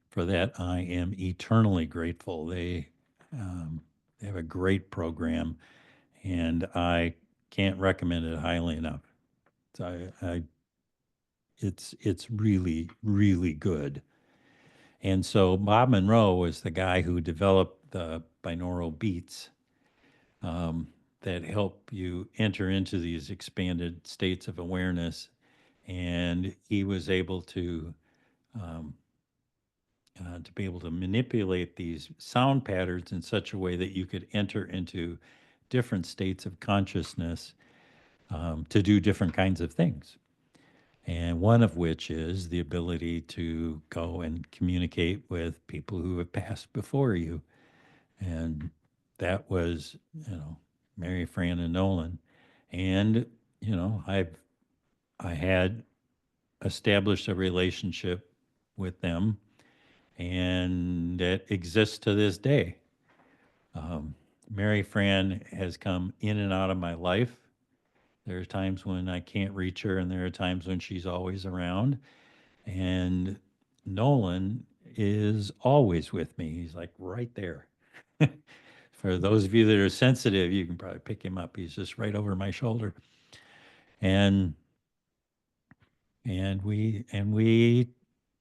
for that, I am eternally grateful. They have a great program, and I can't recommend it highly enough. So it's really, really good. And so Bob Monroe was the guy who developed the binaural beats that help you enter into these expanded states of awareness. And he was able to be able to manipulate these sound patterns in such a way that you could enter into different states of consciousness to do different kinds of things. And one of which is the ability to go and communicate with people who have passed before you. And that was, Mary, Fran, and Nolan. And, I had established a relationship with them, and it exists to this day. Mary Fran has come in and out of my life. There are times when I can't reach her, and there are times when she's always around. And Nolan is always with me. He's like right there. For those of you that are sensitive, you can probably pick him up. He's just right over my shoulder. And we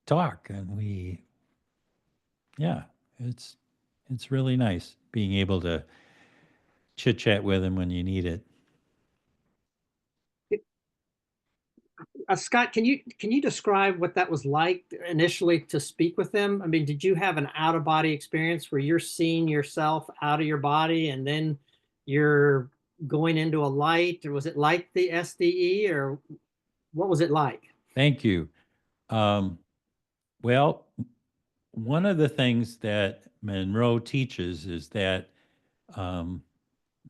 talk, and it's really nice being able to chit chat with him when you need it. Scott, can you describe what that was like initially to speak with them? I mean, did you have an out of body experience where you're seeing yourself out of your body and then you're going into a light, or was it like the SDE, or what was it like? Thank you. Well, one of the things that Monroe teaches is that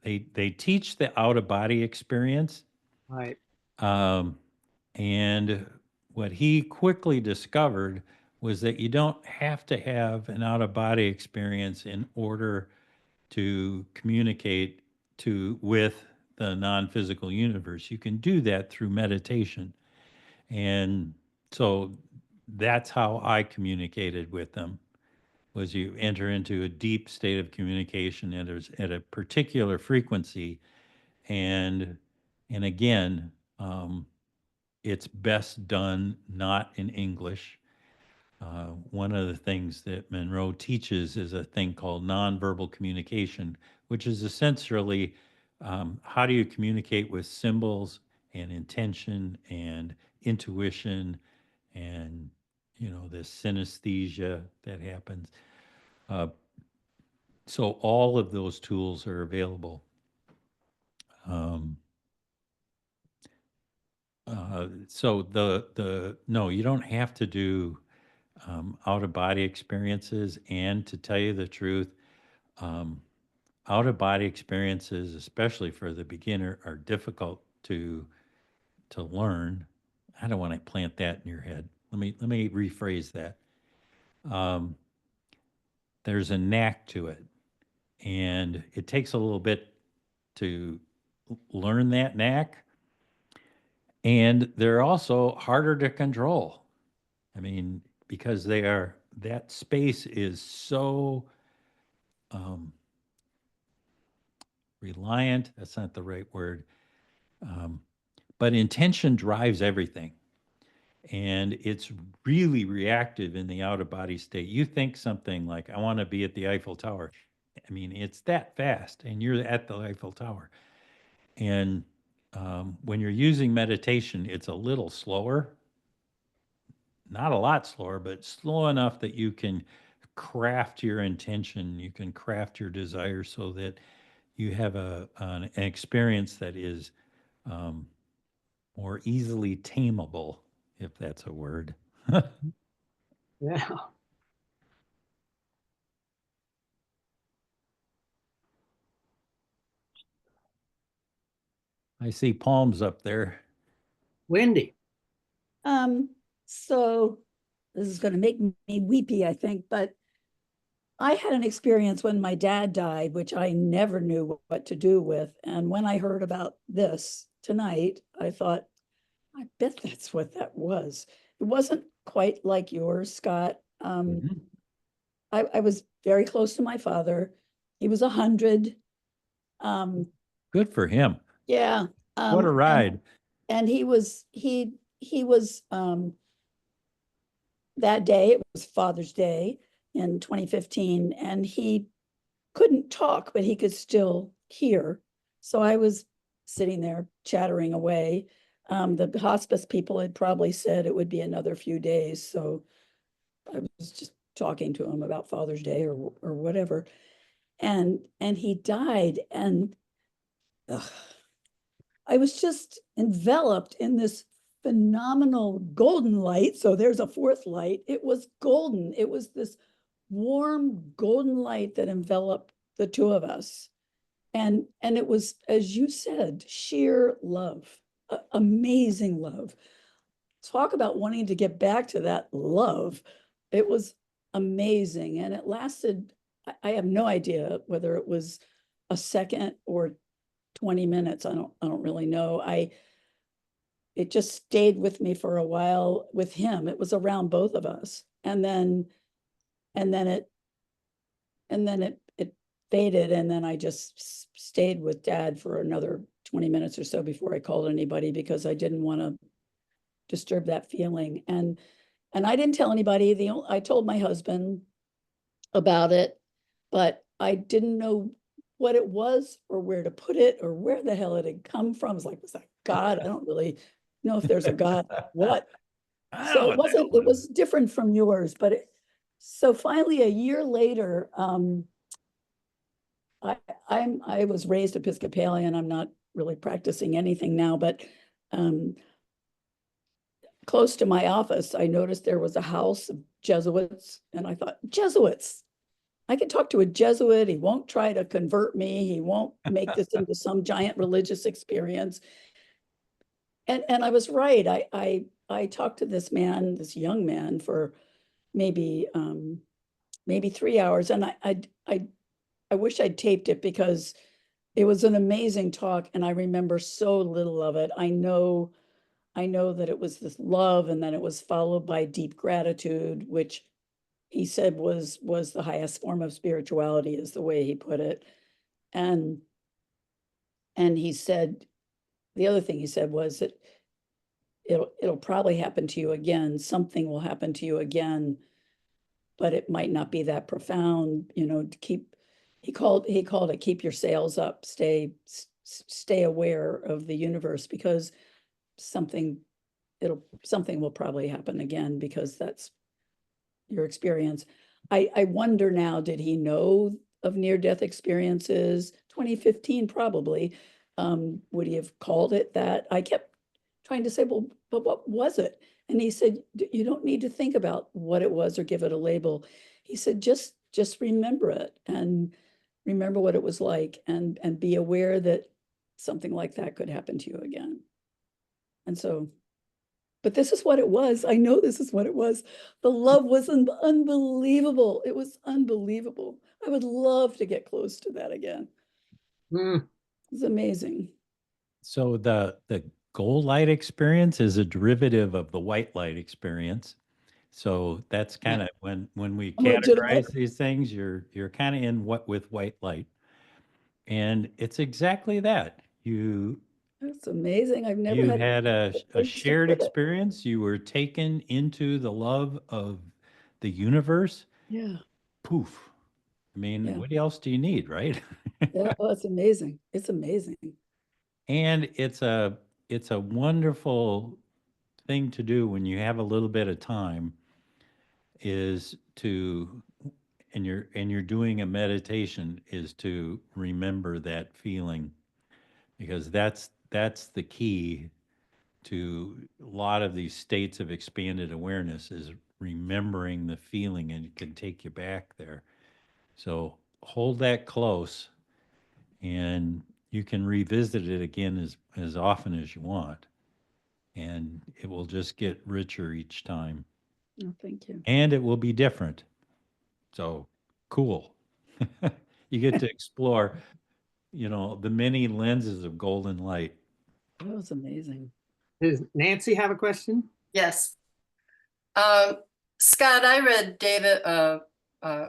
they teach the out of body experience. Right. And what he quickly discovered was that you don't have to have an out of body experience in order to communicate with the non-physical universe. You can do that through meditation. And so that's how I communicated with them, was you enter into a deep state of communication at a particular frequency. And again, it's best done not in English. One of the things that Monroe teaches is a thing called nonverbal communication, which is essentially how do you communicate with symbols and intention and intuition and this synesthesia that happens. So all of those tools are available. So no, you don't have to do out of body experiences. And to tell you the truth, out of body experiences, especially for the beginner, are difficult to learn. I don't want to plant that in your head. Let me rephrase that. There's a knack to it, and it takes a little bit to learn that knack. And they're also harder to control. I mean, because that space is so reliant, that's not the right word, but intention drives everything. And it's really reactive in the out of body state. You think something like, I want to be at the Eiffel Tower. I mean, it's that fast, and you're at the Eiffel Tower. And when you're using meditation, it's a little slower, not a lot slower, but slow enough that you can craft your intention, you can craft your desire so that you have an experience that is more easily tameable, if that's a word. Yeah. I see palms up there. Wendy. So this is going to make me weepy, I think, but I had an experience when my dad died, which I never knew what to do with. And when I heard about this tonight, I thought, I bet that's what that was. It wasn't quite like yours, Scott. I was very close to my father. He was 100. Good for him. Yeah. What a ride. And he was that day, it was Father's Day in 2015, and he couldn't talk, but he could still hear. So I was sitting there chattering away. The hospice people had probably said it would be another few days. So I was just talking to him about Father's Day or whatever. And he died. And I was just enveloped in this phenomenal golden light. So there's a fourth light. It was golden. It was this warm golden light that enveloped the two of us. And it was, as you said, sheer love, amazing love. Talk about wanting to get back to that love. It was amazing. And it lasted, I have no idea whether it was a second or 20 minutes. I don't really know. It just stayed with me for a while with him. It was around both of us. And then it faded. And then I just stayed with Dad for another 20 minutes or so before I called anybody, because I didn't want to disturb that feeling. And I didn't tell anybody. I told my husband about it, but I didn't know what it was or where to put it or where the hell it had come from. It's like, was that God? I don't really know if there's a God. What? So it was different from yours, but so finally a year later, I was raised Episcopalian. I'm not really practicing anything now, but close to my office, I noticed there was a house of Jesuits, and I thought, Jesuits, I can talk to a Jesuit. He won't try to convert me. He won't make this into some giant religious experience. And I was right. I talked to this man, this young man, for maybe 3 hours, and I wish I'd taped it, because it was an amazing talk, and I remember so little of it. I know that it was this love, and then it was followed by deep gratitude, which he said was the highest form of spirituality, is the way he put it. And he said, the other thing he said was that it'll probably happen to you again. Something will happen to you again, but it might not be that profound, to keep, he called it, keep your sails up, stay aware of the universe, because something will probably happen again, because that's your experience. I wonder now, did he know of near-death experiences? 2015, probably. Would he have called it that? I kept trying to say, well, but what was it? And he said, you don't need to think about what it was or give it a label. He said, just remember it, and remember what it was like, and be aware that something like that could happen to you again. And so, but this is what it was. I know this is what it was. The love was unbelievable. It was unbelievable. I would love to get close to that again. It was amazing. So the gold light experience is a derivative of the white light experience. So that's kind of when we categorize these things, you're kind of in with white light. And it's exactly that. That's amazing. I've never had a shared experience. You were taken into the love of the universe. Yeah. Poof. I mean, what else do you need, right? Yeah, well, it's amazing. It's amazing. And it's a wonderful thing to do when you have a little bit of time, is to, and you're doing a meditation, is to remember that feeling, because that's the key to a lot of these states of expanded awareness, is remembering the feeling, and it can take you back there. So hold that close, and you can revisit it again as often as you want, and it will just get richer each time. Oh, thank you. And it will be different. So cool. You get to explore, the many lenses of golden light. That was amazing. Does Nancy have a question? Yes. Scott, I read David,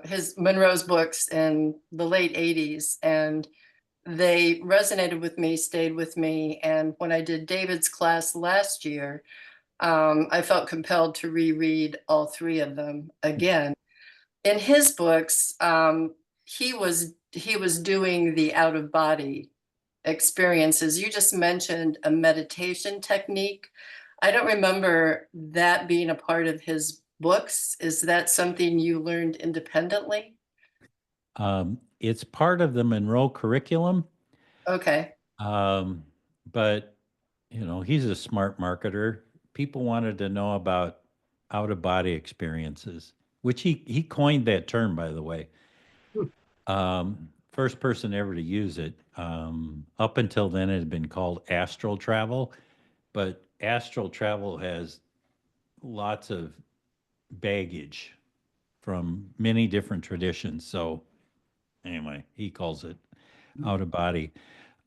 his Monroe's books in the late 80s, and they resonated with me, stayed with me. And when I did David's class last year, I felt compelled to reread all three of them again. In his books, he was doing the out of body experiences. You just mentioned a meditation technique. I don't remember that being a part of his books. Is that something you learned independently? It's part of the Monroe curriculum, Okay. but you know, he's a smart marketer. People wanted to know about out of body experiences, which he coined that term, by the way. First person ever to use it. Up until then, it had been called astral travel, but astral travel has lots of baggage from many different traditions. So anyway, he calls it out of body.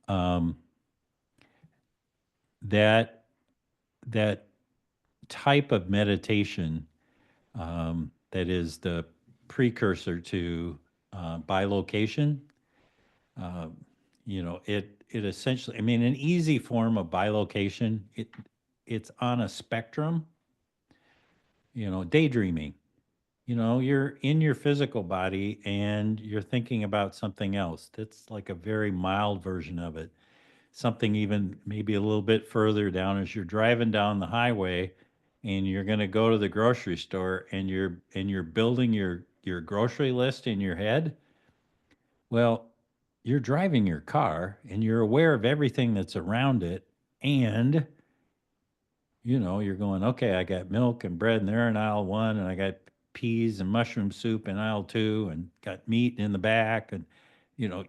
Um, that that type of meditation that is the precursor to bilocation. Uh, you know, it essentially, I mean, an easy form of bilocation. It's on a spectrum. You know, daydreaming. You know, you're in your physical body and you're thinking about something else. That's like a very mild version of it. Something even maybe a little bit further down as you're driving down the highway and you're going to go to the grocery store and you're building your grocery list in your head. Well, you're driving your car and you're aware of everything that's around it, and you know, you're going, okay, I got milk and bread and they're in aisle one, and I got peas and mushroom soup in aisle two, and got meat in the back. And, you know,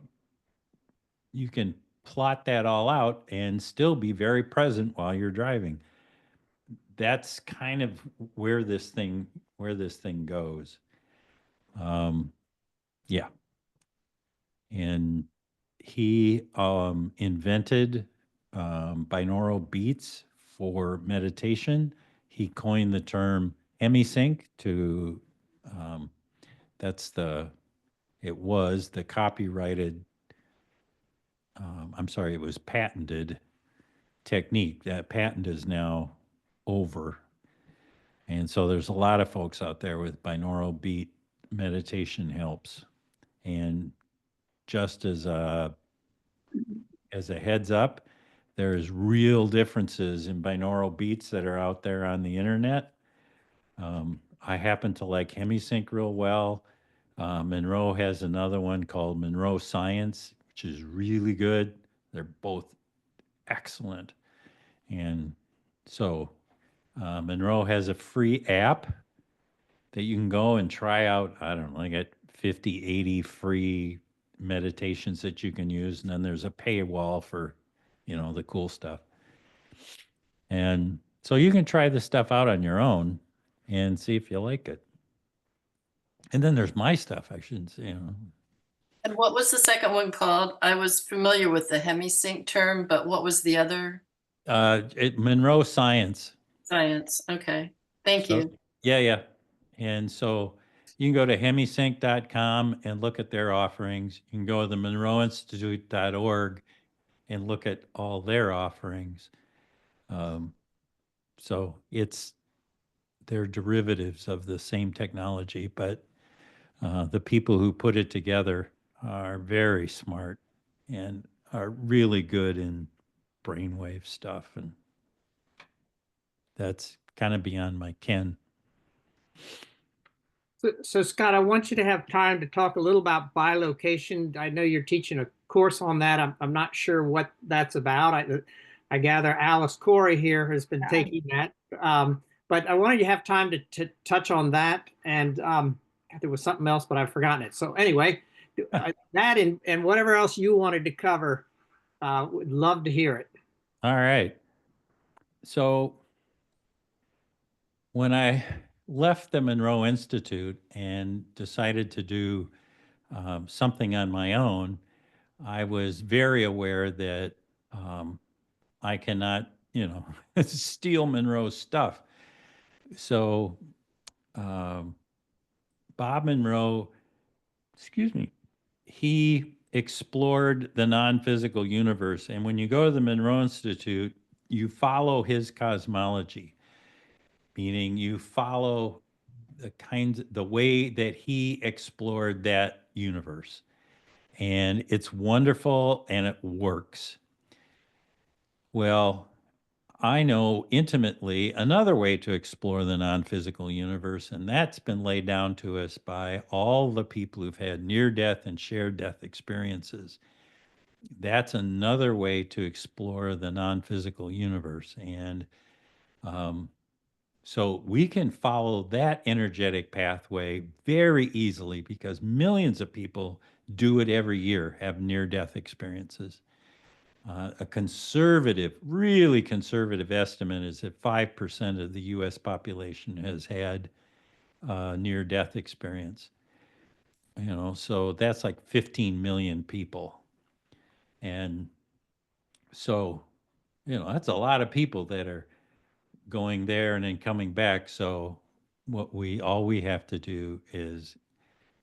you can plot that all out and still be very present while you're driving. That's kind of where this thing goes. Um, yeah. And he invented binaural beats for meditation. He coined the term hemisync to, um, that's the, it was the copyrighted, I'm sorry, it was patented technique. That patent is now over. And so there's a lot of folks out there with binaural beat meditation helps. And just as a heads up, there's real differences in binaural beats that are out there on the internet. I happen to like Hemisync real well. Monroe has another one called Monroe Science, which is really good. They're both excellent. And so Monroe has a free app that you can go and try out. I don't know, I got 50, 80 free meditations that you can use. And then there's a paywall for, you know, the cool stuff. And so you can try this stuff out on your own and see if you like it. And then there's my stuff, I shouldn't say, you know. And what was the second one called? I was familiar with the hemisync term, but what was the other? Monroe Science. Science. Okay. Thank So, you. yeah, yeah. And so you can go to hemisync.com and look at their offerings. You can go to the monroeinstitute.org and look at all their offerings. So they're derivatives of the same technology, but the people who put it together are very smart and are really good in brainwave stuff. And that's kind of beyond my ken. So Scott, I want you to have time to talk a little about bilocation. I know you're teaching a course on that. I'm not sure what that's about. I gather Alice Corey here has been taking that. But I wanted you to have time to touch on that. And there was something else, but I've forgotten it. So anyway, that and whatever else you wanted to cover, would love to hear it. All right. So when I left the Monroe Institute and decided to do something on my own, I was very aware that I cannot, you know, steal Monroe's stuff. So Bob Monroe, excuse me, he explored the non-physical universe. And when you go to the Monroe Institute, you follow his cosmology, meaning you follow the way that he explored that universe. And it's wonderful and it works. Well, I know intimately another way to explore the non-physical universe, and that's been laid down to us by all the people who've had near-death and shared-death experiences. That's another way to explore the non-physical universe. And so we can follow that energetic pathway very easily because millions of people do it every year, have near-death experiences. A conservative, really conservative estimate is that 5% of the US population has had near-death experience. You know, so that's like 15 million people. And so, you know, that's a lot of people that are going there and then coming back. So all we have to do is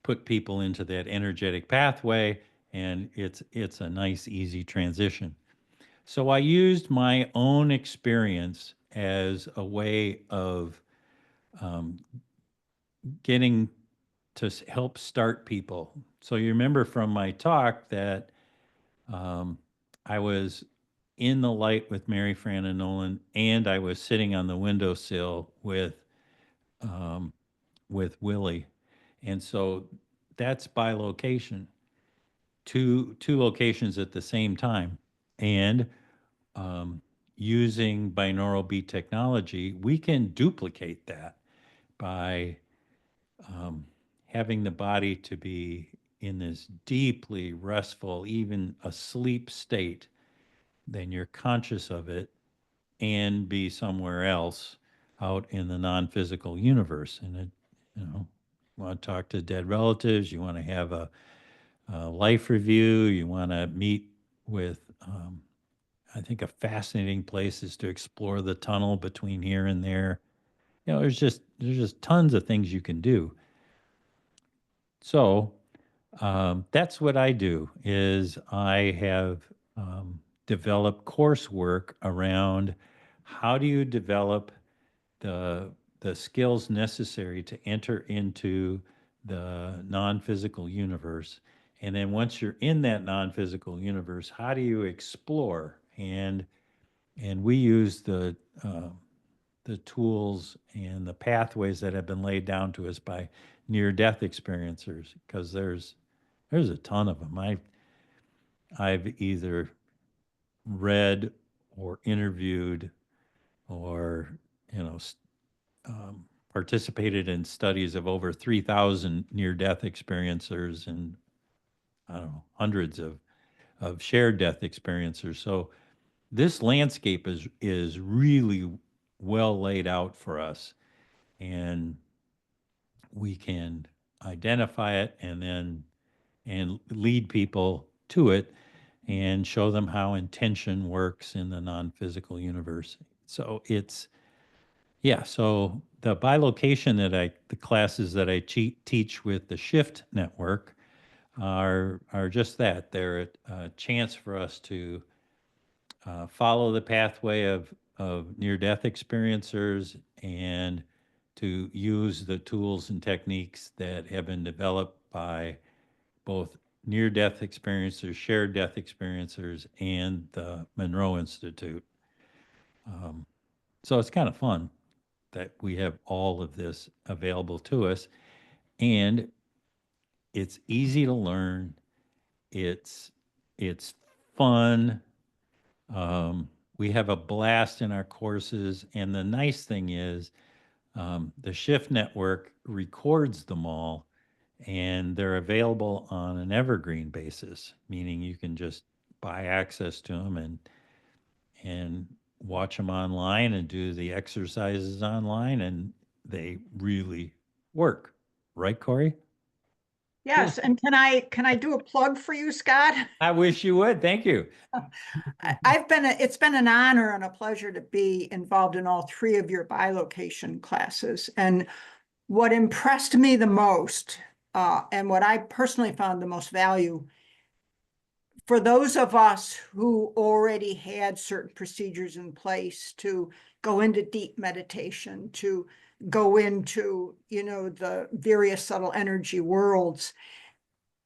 put people into that energetic pathway, and it's a nice, easy transition. So I used my own experience as a way of getting to help start people. So you remember from my talk that I was in the light with Mary Fran and Nolan, and I was sitting on the windowsill with Willie, and so that's by location, two locations at the same time, and using binaural beat technology, we can duplicate that by having the body to be in this deeply restful, even asleep state. Then you're conscious of it and be somewhere else out in the non-physical universe. And it, you know, you want to talk to dead relatives, you want to have a life review, you want to meet with, I think a fascinating place is to explore the tunnel between here and there. You know, there's just tons of things you can do. So that's what I do. Is I have developed coursework around how do you develop the skills necessary to enter into the non-physical universe, and then once you're in that non-physical universe, how do you explore? And we use the tools and the pathways that have been laid down to us by near-death experiencers, because there's a ton of them. I've either read or interviewed or you know participated in studies of over 3,000 near-death experiencers and I don't know hundreds of shared death experiencers. So this landscape is really well laid out for us, and we can identify it and lead people to it and show them how intention works in the non-physical universe. So it's yeah, so the bilocation the classes that I teach with the Shift Network are just that. They're a chance for us to follow the pathway of near-death experiencers and to use the tools and techniques that have been developed by both near-death experiencers, shared death experiencers, and the Monroe Institute. So it's kind of fun that we have all of this available to us, and it's easy to learn. It's fun. We have a blast in our courses, and the nice thing is the Shift Network records them all, and they're available on an evergreen basis, meaning you can just buy access to them and watch them online and do the exercises online, and they really work. Right, Corey? Yes, and can I do a plug for you, Scott? I wish you would. Thank you. It's been an honor and a pleasure to be involved in all three of your bilocation classes. And what impressed me the most, and what I personally found the most value, for those of us who already had certain procedures in place to go into deep meditation, to go into, the various subtle energy worlds,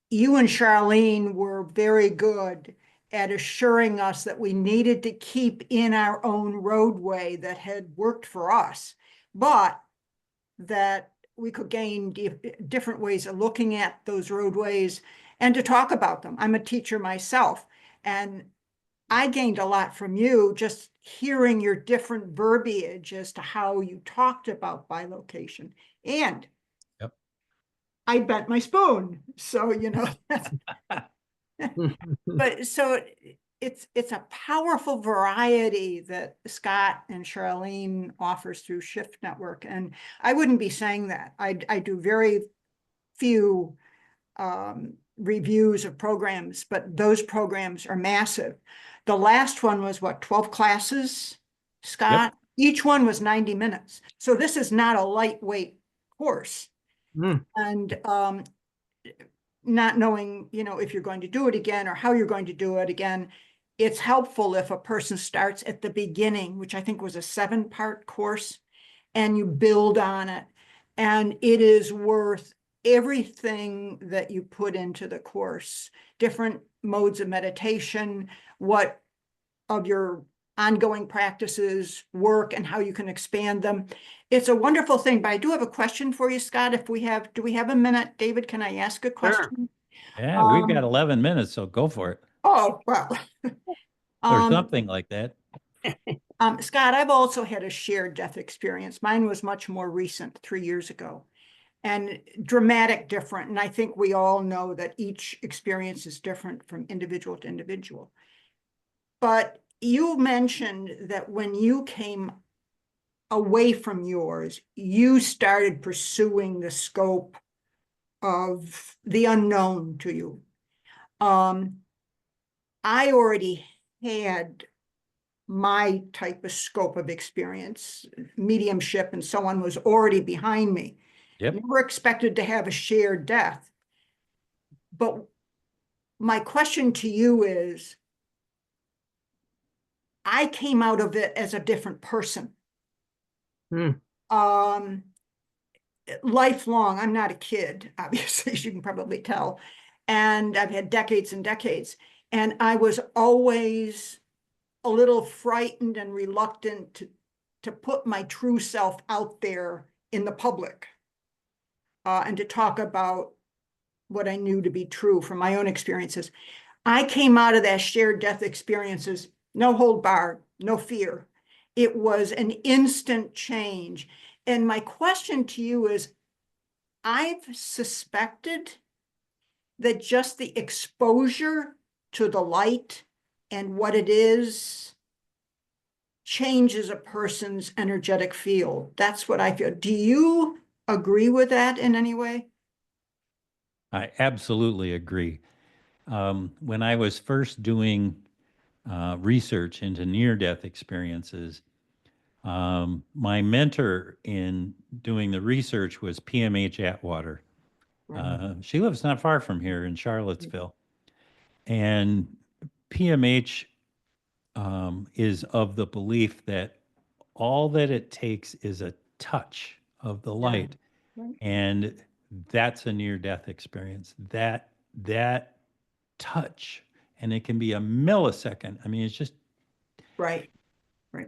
you and Charlene were very good at assuring us that we needed to keep in our own roadway that had worked for us, but that we could gain different ways of looking at those roadways and to talk about them. I'm a teacher myself, and I gained a lot from you just hearing your different verbiage as to how you talked about bilocation. And Yep. I bent my spoon. So, but so it's a powerful variety that Scott and Charlene offers through Shift Network. And I wouldn't be saying that. I do very few reviews of programs, but those programs are massive. The last one was what, 12 classes, Scott? Yep. Each one was 90 minutes. So this is not a lightweight course. And not knowing, if you're going to do it again or how you're going to do it again, it's helpful if a person starts at the beginning, which I think was a 7-part course, and you build on it. And it is worth everything that you put into the course, different modes of meditation, what of your ongoing practices work and how you can expand them. It's a wonderful thing, but I do have a question for you, Scott. Do we have a minute? David, can I ask a question? Sure. Yeah, we've got 11 minutes, so go for it. Oh, well. Or something like that. Scott, I've also had a shared death experience. Mine was much more recent, 3 years ago, and dramatic different. And I think we all know that each experience is different from individual to individual. But you mentioned that when you came away from yours, you started pursuing the scope of the unknown to you. I already had my type of scope of experience, mediumship and so on, was already behind me. Yep. Never expected to have a shared death. But my question to you is, I came out of it as a different person. Lifelong, I'm not a kid, obviously, as you can probably tell. And I've had decades and decades. And I was always a little frightened and reluctant to put my true self out there in the public and to talk about what I knew to be true from my own experiences. I came out of that shared death experiences, no hold bar, no fear. It was an instant change. And my question to you is, I've suspected that just the exposure to the light and what it is changes a person's energetic field. That's what I feel. Do you agree with that in any way? I absolutely agree. When I was first doing research into near-death experiences, my mentor in doing the research was PMH Atwater. She lives not far from here in Charlottesville. And PMH is of the belief that all that it takes is a touch of the light, and that's a near-death experience. That touch, and it can be a millisecond. I mean, it's just right.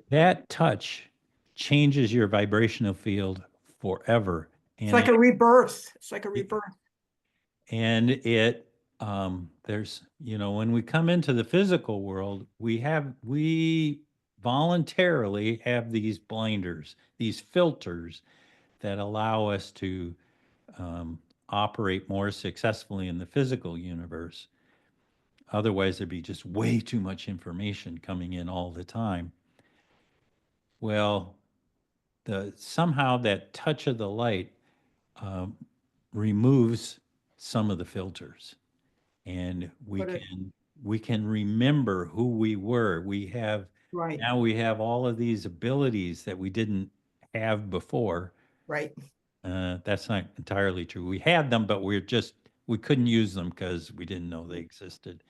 That touch changes your vibrational field forever. It's like a rebirth. It's like a rebirth. And there's, when we come into the physical world, we voluntarily have these blinders, these filters that allow us to operate more successfully in the physical universe. Otherwise, there'd be just way too much information coming in all the time. Well, somehow that touch of the light removes some of the filters, and we can remember who we were. Now we have all of these abilities that we didn't have before. Right. That's not entirely true. We had them, but we couldn't use them because we didn't know they existed.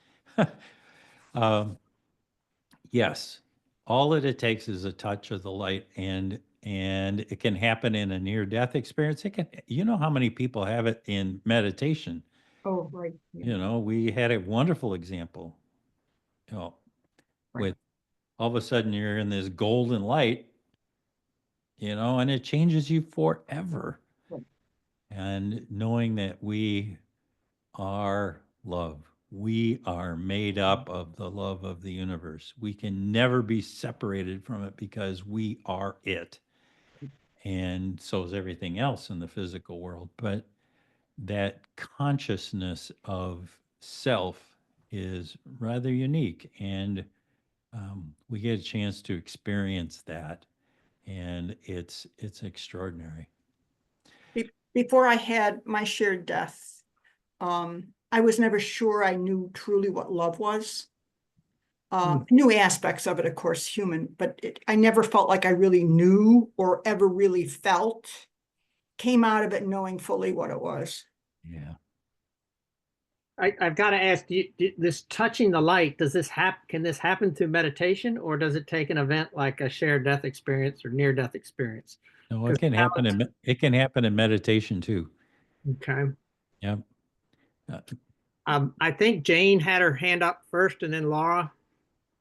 Um, yes, all that it takes is a touch of the light, and it can happen in a near-death experience. It can, you know how many people have it in meditation. Oh, right. Yeah. You know, we had a wonderful example, you know, Right. with all of a sudden you're in this golden light, you know, and it changes you forever. Right. And knowing that we are love, we are made up of the love of the universe. We can never be separated from it because we are it. And so is everything else in the physical world. But that consciousness of self is rather unique. And we get a chance to experience that. And it's extraordinary. Before I had my shared death, I was never sure I knew truly what love was. Knew aspects of it, of course, human, but I never felt like I really knew or ever really felt. Came out of it knowing fully what it was. Yeah. I've got to ask you, this touching the light, does this happen? Can this happen through meditation, or does it take an event like a shared death experience or near death experience? No, it 'Cause can happen it can happen in meditation too. Okay. Yeah. I think Jane had her hand up first, and then Laura.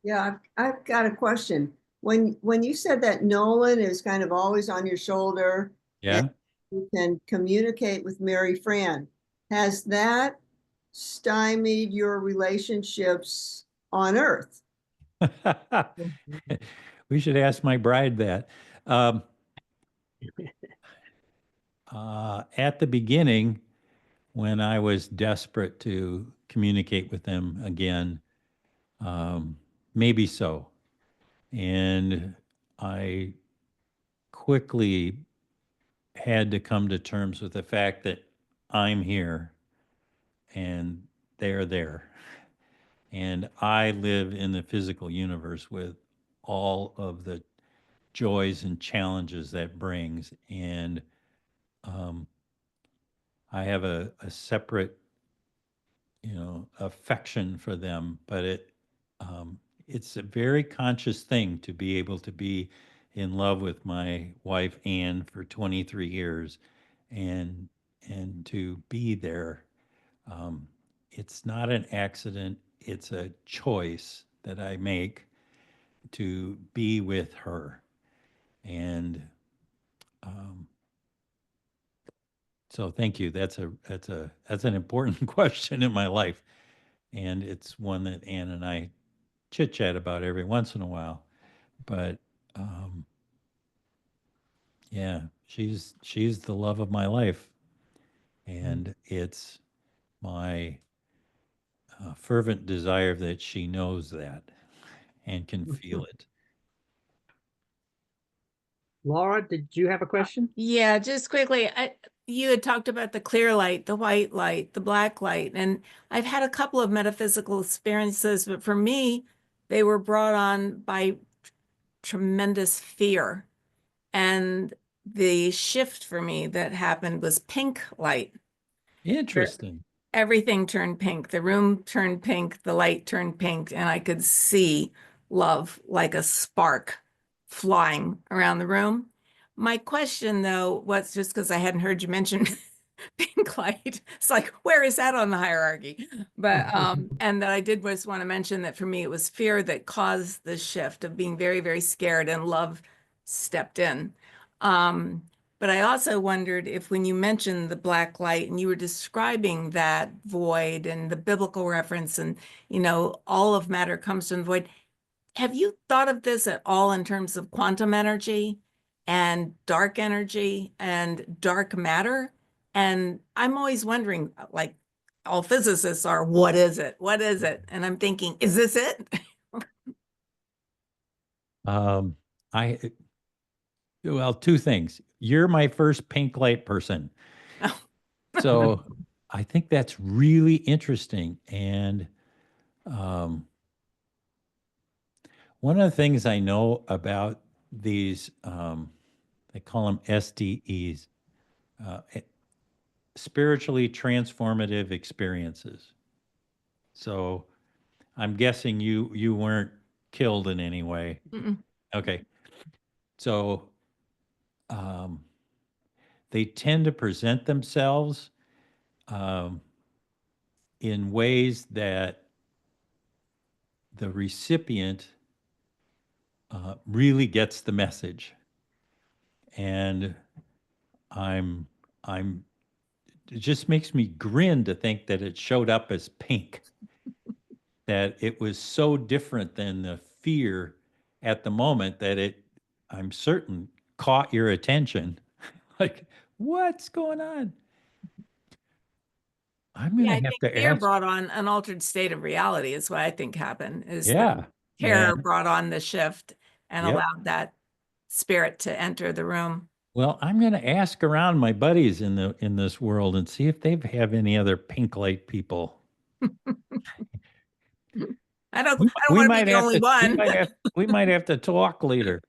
Yeah, I've got a question. When you said that Nolan is kind of always on your shoulder and Yeah. you can communicate with Mary Fran, has that stymied your relationships on Earth? We should ask my bride that. At the beginning, when I was desperate to communicate with them again, maybe so. And I quickly had to come to terms with the fact that I'm here and they're there. And I live in the physical universe with all of the joys and challenges that brings. And um, I have a separate, you know, affection for them, but it's a very conscious thing to be able to be in love with my wife Anne for 23 years, and to be there. Um, it's not an accident; it's a choice that I make to be with her, and um, so thank you. That's an important question in my life, and it's one that Anne and I chit chat about every once in a while. But um, yeah, she's the love of my life, and it's my fervent desire that she knows that and can feel it. Laura, did you have a question? Yeah, just quickly, you had talked about the clear light, the white light, the black light, and I've had a couple of metaphysical experiences, but for me, they were brought on by tremendous fear. And the shift for me that happened was pink light. Interesting. Everything turned pink. The room turned pink, the light turned pink, and I could see love like a spark flying around the room. My question, though, was just because I hadn't heard you mention pink light. It's like, where is that on the hierarchy? But and that I did just want to mention that for me, it was fear that caused the shift of being very, very scared, and love stepped in. But I also wondered if when you mentioned the black light and you were describing that void and the biblical reference and, you know, all of matter comes from the void, have you thought of this at all in terms of quantum energy and dark energy and dark matter? And I'm always wondering, like all physicists are, what is it? What is it? And I'm thinking, is this it? I Well, two things. You're my first pink light person. So I think that's really interesting. And one of the things I know about these, they call them SDEs, uh, eh, spiritually transformative experiences. So I'm guessing you weren't killed in any way. Mm-mm. Okay. So they tend to present themselves um, in ways that the recipient really gets the message. And I'm, I'm, it just makes me grin to think that it showed up as pink, that it was so different than the fear at the moment that it, I'm certain, caught your attention. Like, what's going on? I'm Yeah, gonna I have think to fear ask. brought on an altered state of reality is what I think happened, is that Yeah. terror And brought on the shift and yep. allowed that spirit to enter the room. Well, I'm gonna ask around my buddies in this world and see if they have any other pink light people. I don't We want to be might the have only to one. we might have to talk later.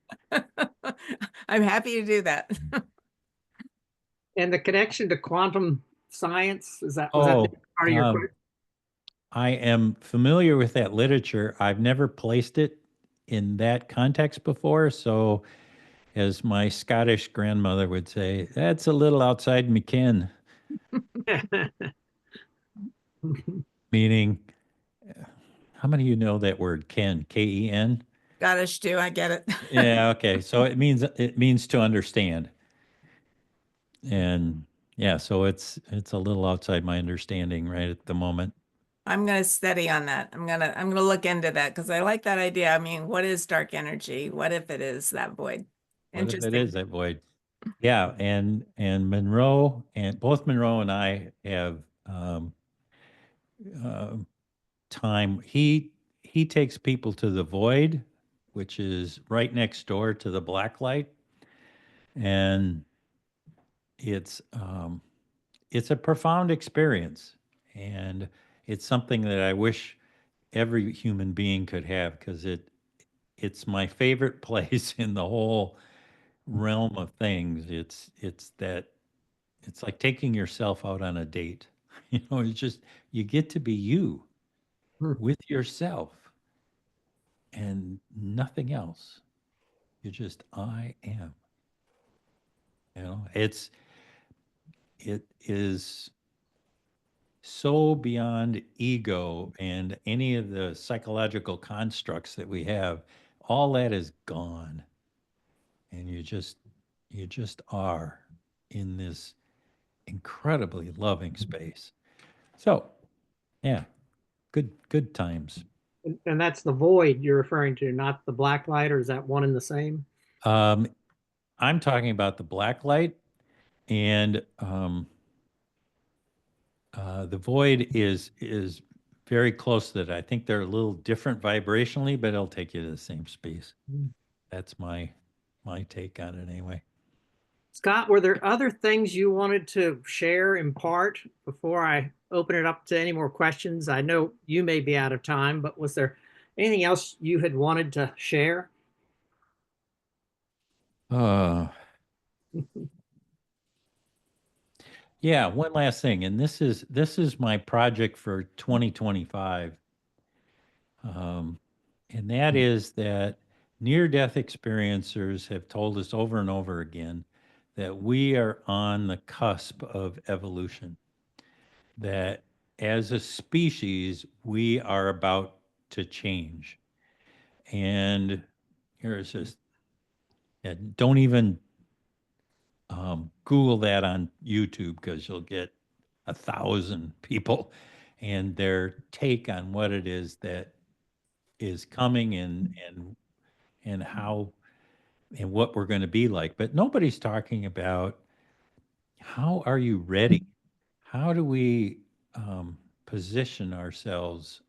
I'm happy to do that. And the connection to quantum science, was that Oh, part of your question? I am familiar with that literature. I've never placed it in that context before. So, as my Scottish grandmother would say, that's a little outside my ken, meaning, how many of you know that word ken? Ken? Scottish do, I get it. Yeah, okay. So it means to understand. And yeah, so it's a little outside my understanding right at the moment. I'm gonna study on that. I'm gonna look into that because I like that idea. I mean, what is dark energy? What if it is that void? What if it Interesting. is that void? Yeah, and Monroe and both Monroe and I have uh, time. He takes people to the void, which is right next door to the black light, and it's um, it's a profound experience, and it's something that I wish every human being could have because it's my favorite place in the whole realm of things. It's that it's like taking yourself out on a date. You know, it's just you get to be you with yourself and nothing else. You're just I am. You know, it is so beyond ego and any of the psychological constructs that we have. All that is gone, and you just are in this incredibly loving space. So, yeah, good times. And that's the void you're referring to, not the black light, or is that one and the same? Um, I'm talking about the black light, and the void is very close to that. I think they're a little different vibrationally, but it'll take you to the same space. That's my take on it anyway. Scott, were there other things you wanted to share in part before I open it up to any more questions? I know you may be out of time, but was there anything else you had wanted to share? Uh, yeah, one last thing, and this is my project for 2025. And that is that near-death experiencers have told us over and over again that we are on the cusp of evolution, that as a species, we are about to change. And here's just, yeah, don't even Google that on YouTube because you'll get 1,000 people and their take on what it is that is coming and how and what we're going to be like. But nobody's talking about how are you ready? How do we position ourselves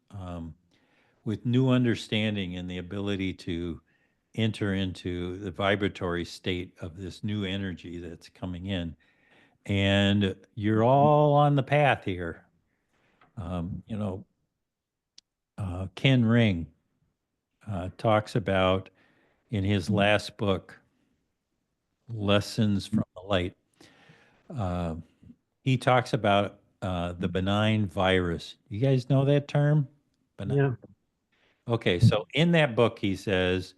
with new understanding and the ability to enter into the vibratory state of this new energy that's coming in? And you're all on the path here. You know, Ken Ring talks about in his last book, Lessons from the Light. Uh, he talks about the benign virus. You guys know that term? Yeah. Okay, so in that book, he says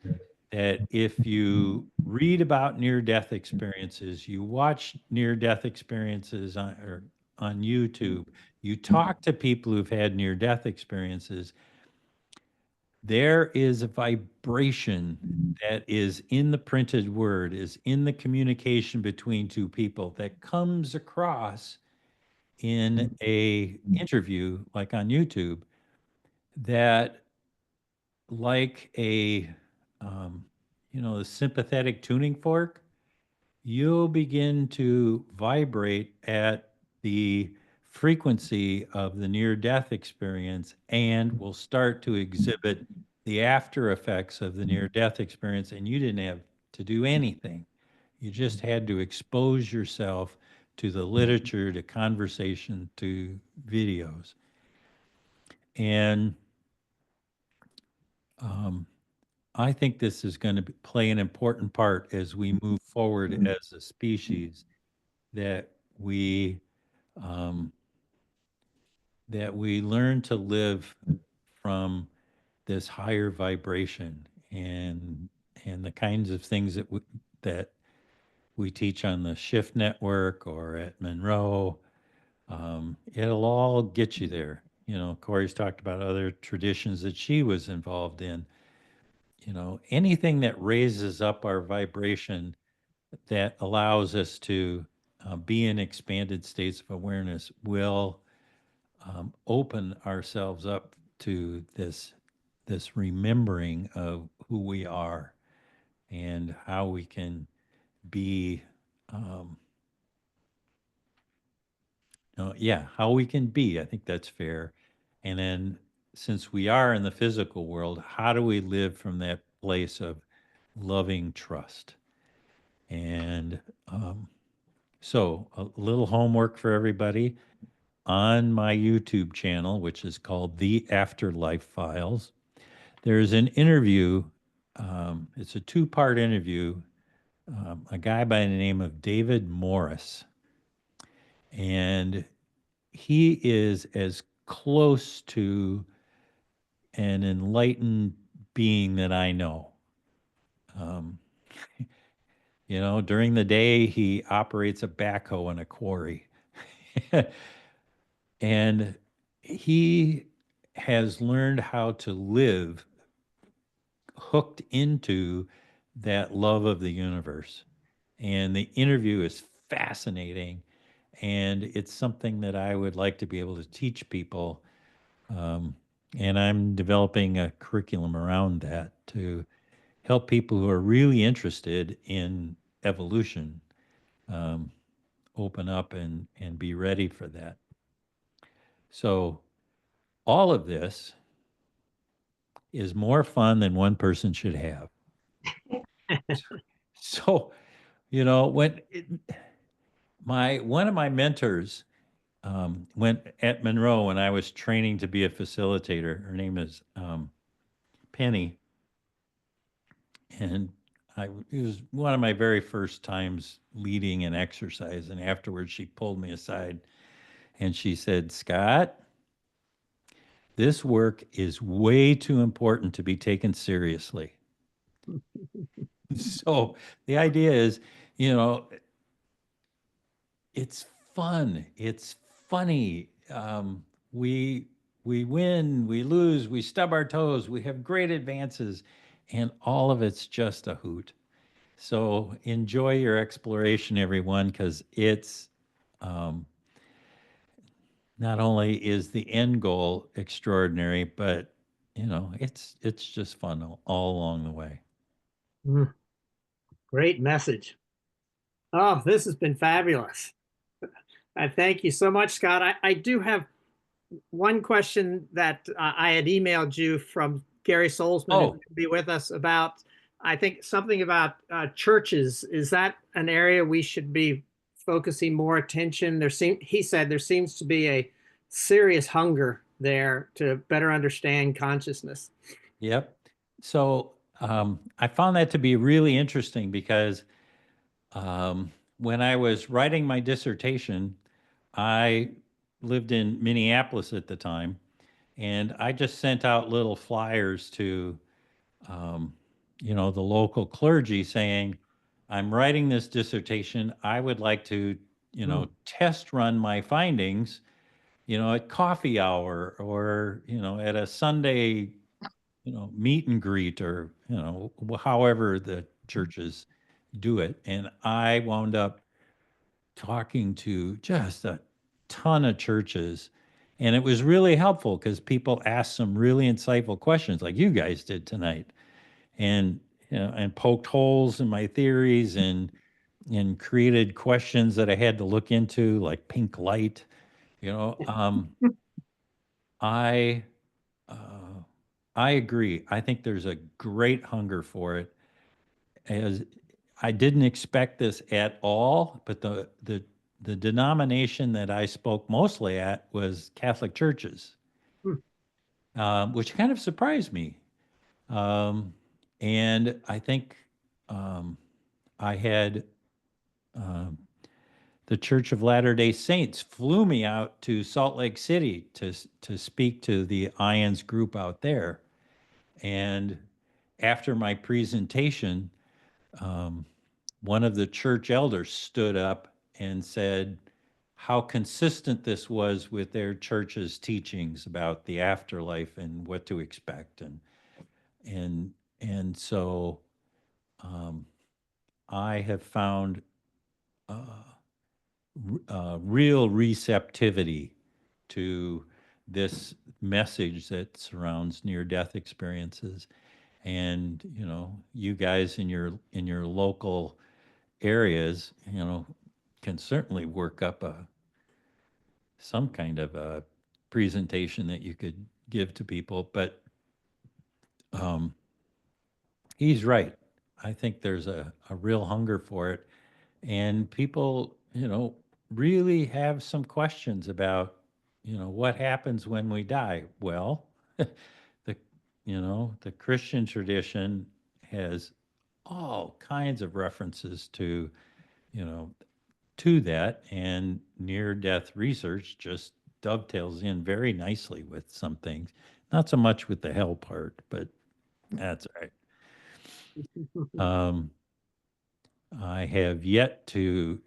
that if you read about near-death experiences, you watch near-death experiences on YouTube, you talk to people who've had near-death experiences, there is a vibration that is in the printed word, is in the communication between two people that comes across in a interview like on YouTube that like a the sympathetic tuning fork, you'll begin to vibrate at the frequency of the near death experience and will start to exhibit the after effects of the near death experience. And you didn't have to do anything. You just had to expose yourself to the literature, to conversation, to videos. And I think this is going to play an important part as we move forward as a species, that we um, that we learn to live from this higher vibration, and the kinds of things that we teach on the Shift Network or at Monroe. It'll all get you there. Corey's talked about other traditions that she was involved in. Anything that raises up our vibration, that allows us to be in expanded states of awareness, will open ourselves up to this remembering of who we are and how we can be how we can be. I think that's fair. And then, since we are in the physical world, how do we live from that place of loving trust? And so, a little homework for everybody. On my YouTube channel, which is called The Afterlife Files, there's an interview. It's a two-part interview. A guy by the name of David Morris. And he is as close to an enlightened being that I know. Um, during the day, he operates a backhoe in a quarry. And he has learned how to live hooked into that love of the universe. And the interview is fascinating. And it's something that I would like to be able to teach people. And I'm developing a curriculum around that to help people who are really interested in evolution open up and be ready for that. So all of this is more fun than one person should have. So, when one of my mentors went at Monroe when I was training to be a facilitator. Her name is Penny, and it was one of my very first times leading an exercise. And afterwards, she pulled me aside and she said, "Scott, this work is way too important to be taken seriously." So the idea is, it's fun. It's funny. We win, we lose, we stub our toes, we have great advances, and all of it's just a hoot. So enjoy your exploration, everyone, because it's not only is the end goal extraordinary, but it's just fun all along the way. Great message. Oh, this has been fabulous. I thank you so much, Scott. I do have one question that I had emailed you from Gary Solzman, who will be with us, about, I think, something about churches. Is that an area we should be focusing more attention? He said there seems to be a serious hunger there to better understand consciousness. Yep. So I found that to be really interesting because when I was writing my dissertation, I lived in Minneapolis at the time, And I just sent out little flyers to, um, the local clergy saying, I'm writing this dissertation. I would like to, test run my findings, at coffee hour or, at a Sunday, meet and greet or, however the churches do it. And I wound up talking to just a ton of churches. And it was really helpful because people asked some really insightful questions like you guys did tonight and and poked holes in my theories and created questions that I had to look into like pink light. I uh, I agree. I think there's a great hunger for it. As I didn't expect this at all, but the denomination that I spoke mostly at was Catholic churches, which kind of surprised me. Um, and I think I had um, the Church of Latter-day Saints flew me out to Salt Lake City to speak to the IANDS group out there. And after my presentation, um, one of the church elders stood up and said how consistent this was with their church's teachings about the afterlife and what to expect. And and so um, I have found real receptivity to this message that surrounds near-death experiences. And you guys in your local areas, can certainly work up some kind of a presentation that you could give to people. But um, he's right. I think there's a real hunger for it. And people, really have some questions about, what happens when we die. Well, the, the Christian tradition has all kinds of references you know, to that, and near-death research just dovetails in very nicely with some things. Not so much with the hell part, but that's all right. I have yet to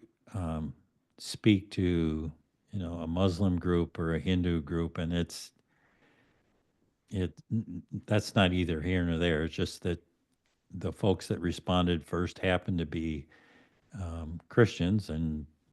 speak to, a Muslim group or a Hindu group, and it that's not either here nor there. It's just that the folks that responded first happened to be Christians, and